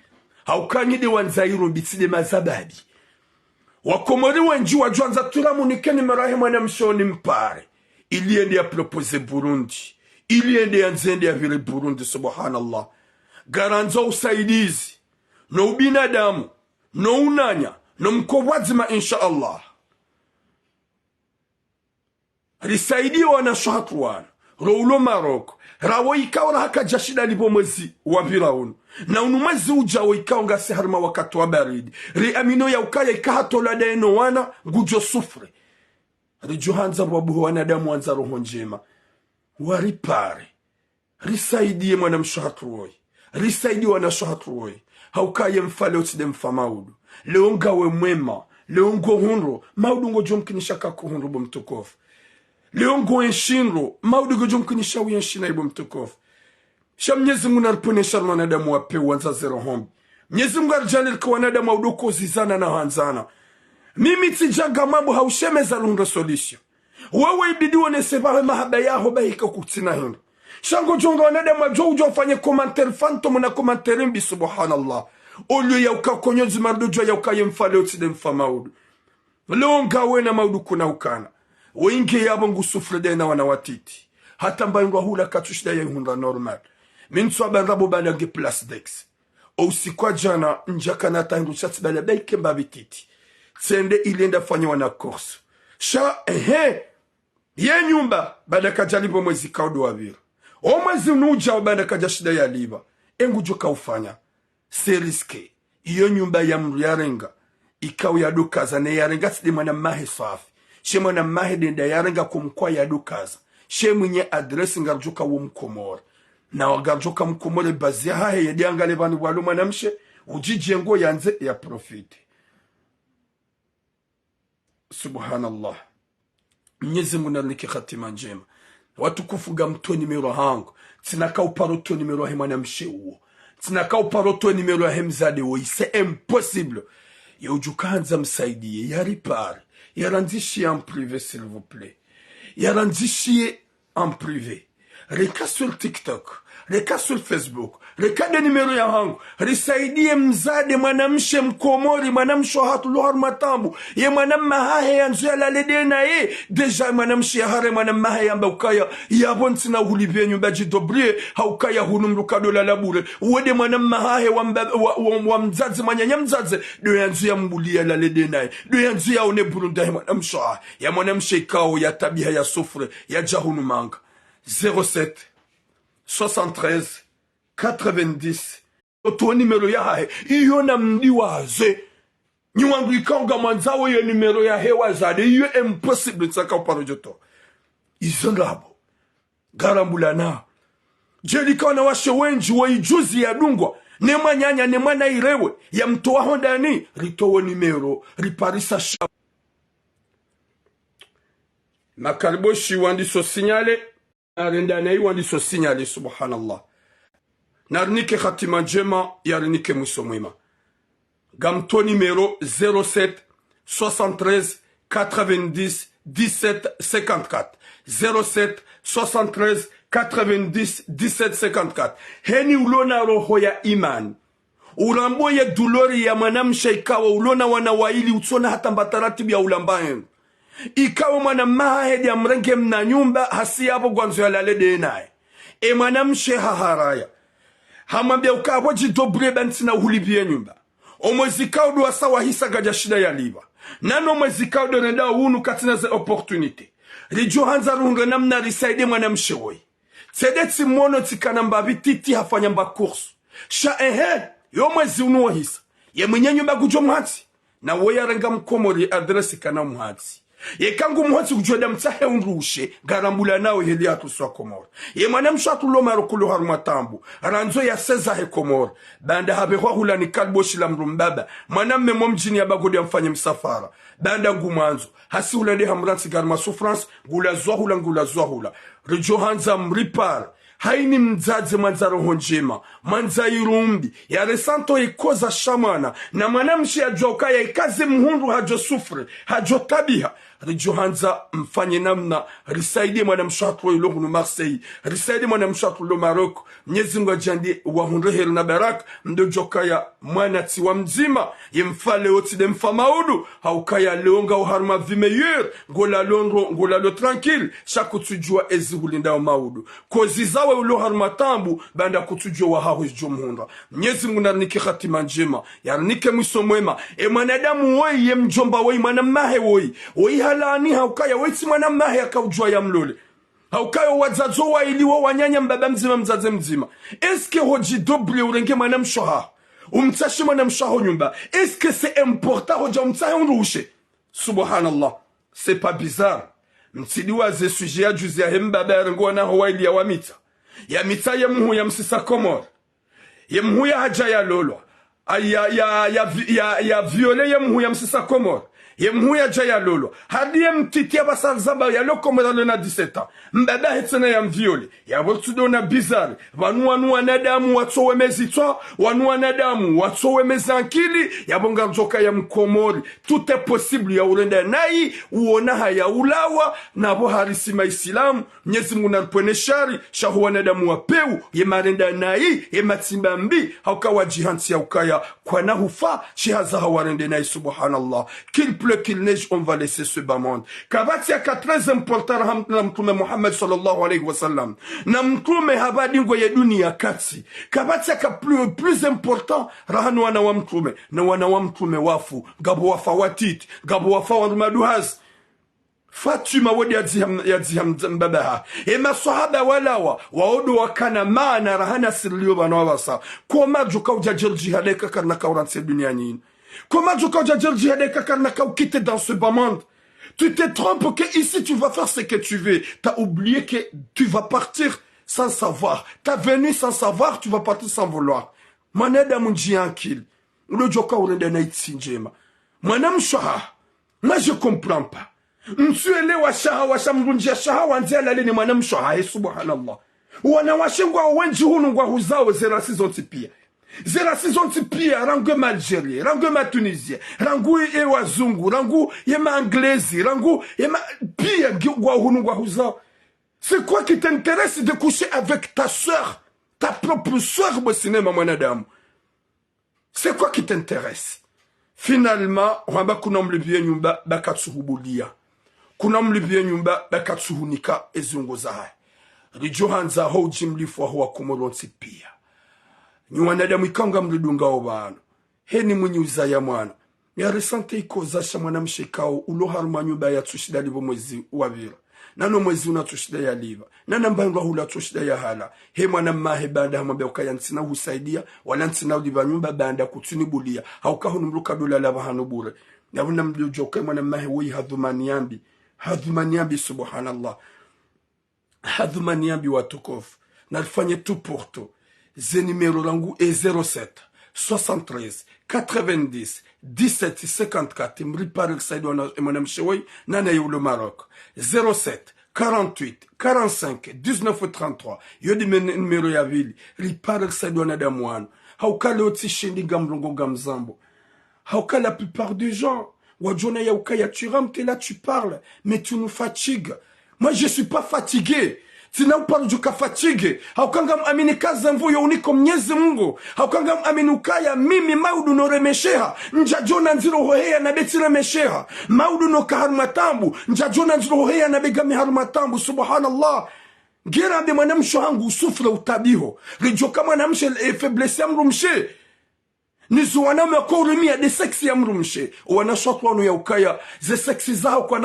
Haukanyide wanzairu mbitside mazababi. Wakomori wenji wajuanza turamu nikeni marahimu na mshoni mpare. Iliende ya propose Burundi. Iliende ya nzende ya vile Burundi subhanallah. Garanzo usaidizi. No ubinadamu. No unanya. No mkowadzima insha Allah. Risaidi wana shahatuana. Roulo Maroko. Rawo ikao na haka jashida libo mwezi wapira unu. Na unumwezi ujawo ikao nga seharma wakatu wa baridi. Ri amino ya ukaya ikahato la daeno wana ngujo sufre. Ri juhanza wabuhu wanadamu wanza roho njema. Waripare. Risaidi mwana mshahatuoi. Risaidi wana shahatuoi. Haukaye mfale utide mfamaudu. Leongawe mwema. Leongo hunro. Maudu ngo jomkinisha kako hunro bomtukofu. Leongo enshinro, maudu gojomkinisha uyenshina ibo mtukofu. Sha Mwenyezi Mungu narponesha wanadamu wape wanza zero hombi. Mwenyezi Mungu arjalil kwa wanadamu waudoko zizana na hanzana. Mimi tijaga mambo haushemeza lundo solution. Wewe ibidi wonesebawe mahaba yaho bahika kutina hindo. Shango jongo wanadamu wajo ujo ufanye komantere fantomu na komantere mbi subhanallah. Olyo ya ukakonyozi mardojo ya ukaye mfale otide mfamaudu. Leonga wena maudu kuna ukana. Wengi yabo ngusufre dena wana watiti. Hata mbayungwa hula katushida ya ihunda normal. Mintua banrabo balange plus dex. Usikwa jana njaka na tangu shati bala baike mbabititi. Tsende ilienda fanya wana course. Sha ye nyumba bada kajalibo mwezi kaudu wavira. O mwezi unuja bada kajashida ya liba. Engu joka ufanya. Se riske. Iyo nyumba ya mru ya renga. Ikau ya dukaza ne ya renga sidi mwana mahe safi. She mwana mahede nda yarenga kumkwa ya dukaza. She mwenye adresi ngarjuka wumkomore. Na wagarjuka mkomore bazi hahe ya diangale bani walu manamshe. Ujijengo yanze ya profite. Subhanallah. Mwenyezi Mungu naliki khatima njema. Watu kufuga mto nimero hangu. Tinaka uparoto nimero he manamshe uo. Tinaka uparoto nimero he mzade uo. C'est impossible. ya ujukanza msaidie, ya ripare, ya randishie en privé s'il vous plaît. Ya randishie en privé. Reka sur TikTok, reka sur Facebook, reka de numero ya hangu, risaidie mzade mwanamshe mkomori, mwanamshe hatu luhar matambu, ye mwanamma hahe ya nzuya lalede na ye, deja mwanamshe ya hare mwanamma hahe yamba ukaya, ya bonti na hulivye nyumba jidobrie, haukaya hunumlukado la labure, uwede mwanamma hahe wa mzaze mwanyanya mzaze, do ya nzuya mbulia lalede na ye, do ya nzuya one burunda ya mwanamshe ikao ya tabia ya sufre, ya jahunu manga. 07 73 90 oto numero ya hae iyo na mdiwaze nywangu ikanga manzawo ya numero ya hewa zade iyo impossible tsaka uparojoto izangabo garambulana jelika na washe wenji wa ijuzi ya dungwa nema nyanya nema na irewe ya mtoa hondani ritowo numero riparisa sha makariboshi wandiso signale arendana yi wandiso signale subhanallah narnike khatima njema yarnike mwiso mwema gamto numero 07 73 90 17 54 07 73 90 17 54 heni ulona roho ya iman ulambo ya dulori ya mwanamsha ikawa ulona wanawaili utsona hata mbataratibu ya ulambaenu ikawa mwana mahedi ya mrenge mna nyumba hasi hapo gwanzo ya lalede nae mwanamshe haharaya hamambia ukawa jidobre bantina hulibie nyumba omwezi kaudu wa sawa hisa gaja shida ya liba nano mwezi kaudu nenda unu katina ze opportunite rijo hanza runga namna risaide mwanamshe woi tsedeti mono tikana mbabi titi hafanya mba kursu sha yo mwezi unuwa hisa ye mwenye nyumba gujo mhati na woya renga mkomori adresi kana mhati ye kangu mhati kujoda mtahe unrushe garambula nao heli hatu swa komor ye mwanamsha tuloma rokulu harumatambu ranzo ya seza he komor banda habehwa hula ni kalboshi la mrumbaba mwanamme momjini ya bagodi ya mfanye msafara banda ngumanzo hasi hula ni hamransi garma sufrans gula zwahula rijo hanza mripar haini mzazi manzaro honjema manza irumbi ya resanto ikoza shamana na mwanamshi ya joka ya ikaze mhundu hajo sufre hajo tabiha rijo hanza mfanye namna risaidie mwanamshatu wa ilohunu Marseille risaidie mwanamshatu lo Maroko mnyezi mwa jandi wa hunrehelu na barak mdo joka ya mwanati wa mzima yemfale oti de mfamaudu haukaya leonga uharma vimeyur ngola lo tranquille shaku tujua ezi hulinda wa maudu kozi zawe ulo harmatambu banda kutujua wa hahu jumhunda mnyezi mwa narnike khatima njema yarnike mwiso mwema mwanadamu woi ye mjomba woi mwanamahe woi halani haukaya weti mwanamahe akaujua ya mlole haukaya wazazo wa iliwa wanyanya mbaba mzima mzaze mzima eske hoji doble urenge mwanamshoha umtashi mwanamshoha nyumba eske c'est important hoja umtahe unruushe subhanallah c'est pas bizarre mtidiwa ze sujet ya juzi ya mbaba ya rengo na hawaili ya wamita ya mita ya mhu ya msisa komor ya mhu ya haja ya lolo ya viole ya mhu ya msisa komor ye mhu ya jaya lolo hadi ya mtitia basazaba ya lokomora lona 17 ans mbaba hetena ya mviole ya botudo na bizarre wanu wanadamu watsowe mezitwa wanu wanadamu watsowe mezankili ya bonga njoka ya mkomori tout est possible ya urenda nai uona haya ulawa na bo harisima islamu Mwenyezi Mungu narpone shari shahu wanadamu wapeu ye marenda nai ye matimba mbi haukawa jihanti ya ukaya kwa nahufa shihaza hawarende nai subhanallah qu'il neige, on va laisser ce bas monde. Kabatia ka très important na mtume Muhammad sallallahu alayhi wa sallam. Na mtume habadi ngo ya dunia kati. Kabatia ka plus important rahanu wana wa mtume. Na wana wa mtume wafu. Gabo wafa watiti. Gabo wafa wa maduhaz. Fatima wadi ya ziham mbabaha. Masahaba walawa. Waodu wakana maana rahana sirliyo banawasa. Kwa maju kauja jihadeka karna kauranse dunia nyini. Comment tu quitter dans ce bas monde? Tu te trompes que ici tu vas faire ce que tu veux. T'as oublié que tu vas partir sans savoir. T'as venu sans savoir, tu vas partir sans vouloir. Manada munjiankil. Le joka urende na itsinjema. Manam shaha. Moi je comprends pas. Msuele wa shaha wa shamgunjia shaha wanzia lalini manam shaha. Subhanallah. Wanawashengwa wenji hunu ngwa huzao zerasi zonti pia. zera sizonti pia rangu ma Algerie, rangu ma Tunisie, rangu ye wazungu, rangu ye ma Anglesi, rangu ye ma pia gwa hunu gwa huza. C'est quoi qui t'intéresse de coucher avec ta soeur, ta propre soeur au cinéma mwanadamu? C'est quoi qui t'intéresse? Finalement, wamba kuna mlibie nyumba bakatsuhubulia. Kuna mlibie nyumba bakatsuhunika ezungo zae. Rijohanza hoji mlifwa huwa kumoronsi pia. Nyuwanadamu ikanga mlidunga obano. Heni mwenye uzaya mwana. Ya resante ikozasha mwana mshekao uloharuma nyumba ya tushida libo mwezi wavira. Nano mwezi unatushida ya liva. Nana mbangwa hula tushida ya hala. He mwana mahe banda hamambe ukaya ntsina husaidia. Wala ntsina uliva nyumba banda kutuni bulia. Haukahu numruka dola lava hanubure. Ya wana mliojoke mwana mahe wei hadhumaniambi. Hadhumaniambi subhanallah. Hadhumaniambi watukofu. Nalifanye tu porto. Ze numéro langu est 07 73 90 17 54. Mripare l'saïdo et mon amchewoy nana yu le Maroc. 07 48 45 19 33. Yodi men numéro ya vili. Ripare l'saïdo na damouane. Hauka le oti shendi gamlongo gamzambo. Hauka la plupart des gens. Wadjona ya uka ya tu rentres, t'es là, tu parles. Mais tu nous fatigues. Moi, je suis pas fatigué. Tina uparo juka fatigue. Haukangam amini kaza mvuyo uniko mnyezi Mungu. Haukangam amini ukaya mimi maudu no remesheha. Njajona nziro hoheya na beti remesheha. Maudu no kaharumatambu. Njajona nziro hoheya na begami harumatambu. Subhanallah. Gira de mwanamsho hangu usufra utabiho. Rijoka mwanamshe faiblesse ya mrumshe. Nizu waname wako urumia de seksi ya mrumshe. Wanashwatu wanu ya ukaya. Ze seksi zao kwa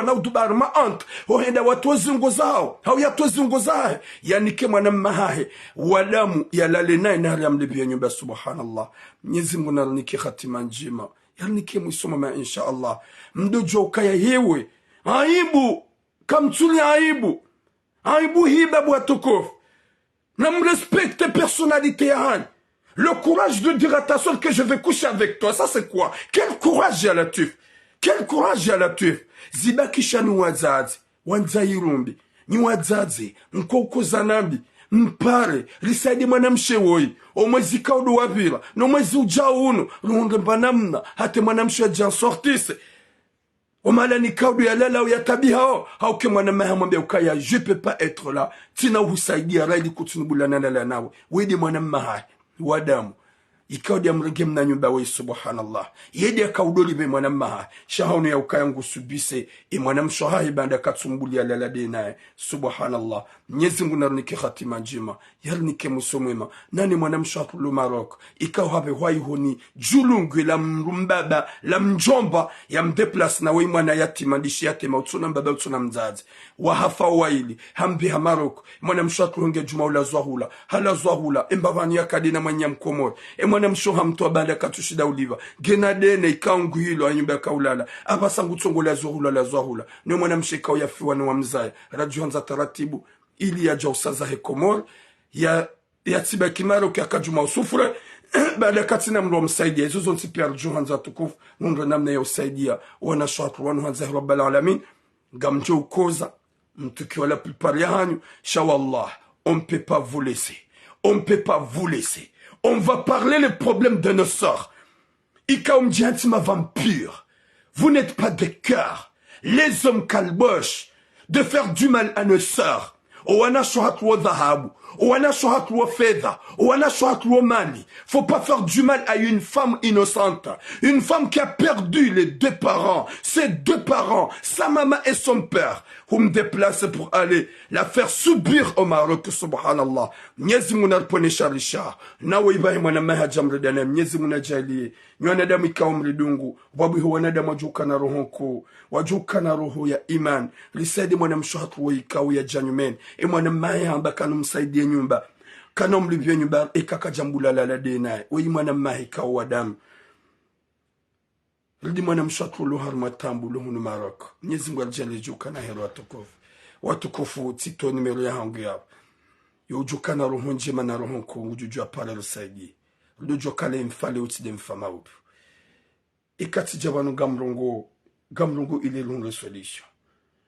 na udubarma ant. Hohenda watozi ungo zao. Hau ya tozi ungo zao. Yani ke mwana mahahe. Walamu ya lale nae nari amlebi ya nyumba subhanallah. Mnyezi mungu naranike khatima njima. Yaranike mwisoma ma insha Allah. Mdojo ukaya hewe. Aibu. Kamtuli aibu. Aibu hibabu watukofu. Na mrespecte personalite ya hani. Le courage de dire à ta soeur que je vais coucher avec toi, ça c'est quoi? Quel courage y'a la tuf? Quel courage y'a la tuf? Ziba kisha ni wazazi, wanzairumbi, ni wazazi, mkoko zanambi, mpare, risaidi mwanamshe woi, o mwezi kaudu wavira, no mwezi ujao uno, luhunde mbanamna, hate mwanamshe jan sortise. O malani kaudu ya lala ou ya tabi hao, hauke mwanamaha mwambia ukaya, je peux pas être là, tina uhusaidi ya raidi kutunubula nalala nawe, wede mwanamaha. Wadamu ikaudi ya mrege mna nyumba we subhanallah yedi ya kaudoli be mwanamaha shahonu ya ukayangu subise mwanamshohahi banda katsumbuli ya lalade nae subhanallah Mwenyezi Mungu narunike khatima njema yarunike musomwema nani mwanamshohaku lu Maroc ikau habe hwai honi julungwe la mrumbaba la mjomba ya mdeplas na we mwana yatima ndishi yatema utsuna mbaba utsuna mzazi wahafa waili hambi ha Maroc mwanamshohaku hunge juma ula zwahula hala zwahula embavani ya kadina manya mkomori mwanamshoha mtu abanda katushida uliva genadene ikangu hilo anyumba kaulala abasangu tsongola zwahula la zwahula ni mwanamshekao ya fiwa ni wamzaya rajuanza taratibu ili ya jausaza hekomor ya tiba kimaro kia kajuma usufure baada katina mlo msaidia hizo zonti pia rajuanza tukufu mundu namna ya usaidia wana shatu wanu hanza rabbal alamin gamjo ukoza mtukiwa la plupart ya hanyu shawallah on peut pas vous laisser on peut pas vous laisser. On va parler les problèmes de nos sœurs. Ikaumdiantima vampire. Vous n'êtes pas des cœurs. Les hommes calboches de faire du mal à nos sœurs. Owana shohat wo dhahabu. Owana shohat wo fedha. Owana shohat wo mali. Faut pas faire du mal à une femme innocente. Une femme qui a perdu les deux parents. Ses deux parents. Sa maman et son père. Vous me déplacez pour aller la faire subir au Maroc, subhanallah. Mwenyezi Mungu narponesha risha. Nawe ibahi mwana maha jamridana. Mwenyezi Mungu najalie. Nyanadamu ikawa mridungu. Wabu huwa nadamu wajuka na roho kuu. Wajuka na roho ya iman. Lisaidi mwana mshuhatu wa ikawa ya janyumen. Mwana maha amba kanu msaidie nyumba. Kanu mlivyo nyumba. Kaka jambula la dena. Wei mwana maha ikawa wadamu. Ridi mwana mshuhatu luhar matambu luhunu Maroc. Mwenyezi Mungu alijali juka na hero watukufu. Watukufu tito nimero ya hangu yao. Yujuka na roho njema na roho kuu. Ujujua pala lusaidi. Lujoka le mfale utide mfama upu. Ikati jabanu gamrongo. Gamrongo il est long le solution.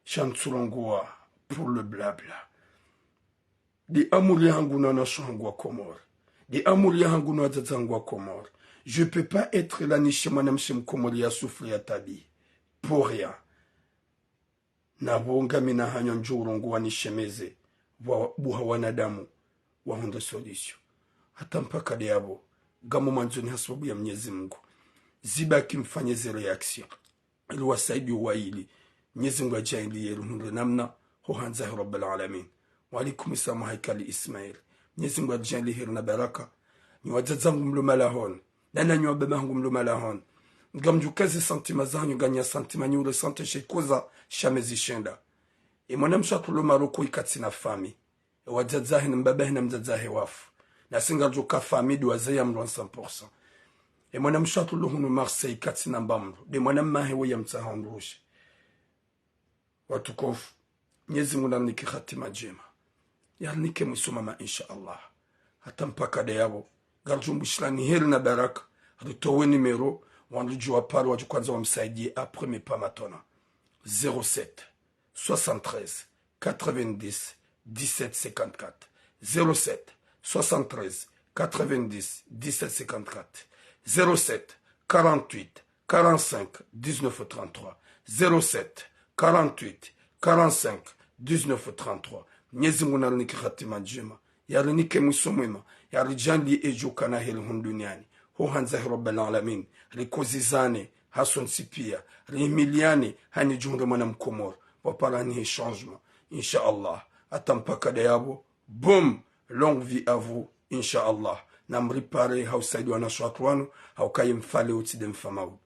Chanturongoa pour le blabla. Di amuli hangu na nasho hangu wa komor. de amulia hangu no wazazangu wa Komoro. Je peux pas être là nishe mwanamshe mkomori ya sufri ya tabi. Pour rien. Na bonga mina hanyo njurungu wanishemeze. Buha wanadamu. Wahunda solution. Hata mpaka diabo. Gamu manzoni hasababu ya Mwenyezi Mungu. Ziba kimfanye ze reaction. Ili wasaidi uwaili. Mwenyezi Mungu ajaili yeru hundu namna. Hohanzahi Rabbil Alamin. Walikum isamu haikali Ismail. Mwenyezi Mungu ajaili heru na baraka. Ni wazazangu mlumalahon. Nana nywa baba hangu mlumalahon. Ngamjukazi santima zanyu ganya santima nyure sante shekoza shamezi shenda. Mwanamsha tulo maroko ikati na fami. Wazazahi na mbabahi na mzazahi wafu. Na singajuka fami duwazaya mluan 100%. Mwanamsha tulo hunu Marseille ikati na mbamlu. De mwanammahe we ya mtahondrushe. Watukofu. Mwenyezi Mungu niki khatima jema. Nike musumama insha Allah. Hata mpaka deyabo. Garjumbushilani heri na baraka. Rutowe numero. Wanduju wapari waju kwanza wamsaidie après mes pas matona. 07 73 90 17 54. 07 73 90 17 54. 07 48 45 19 33. 07 48 45 19 33. Mwenyezi Mungu niki khatima njema. Nike musumema. Janli ejuka na heli hunduniani. Hohanzahi Rabbil Alamin. Rikozizane Hassan Sipia. Rimiliane hani junge mwana mkomoro. Waparani changement. Inch'Allah. Atampaka dayabo. Boum. Longue vie à vous. Inch'Allah. Namripare hausaidi wana shwatwanu. Haukaye mfale uti de mfamau.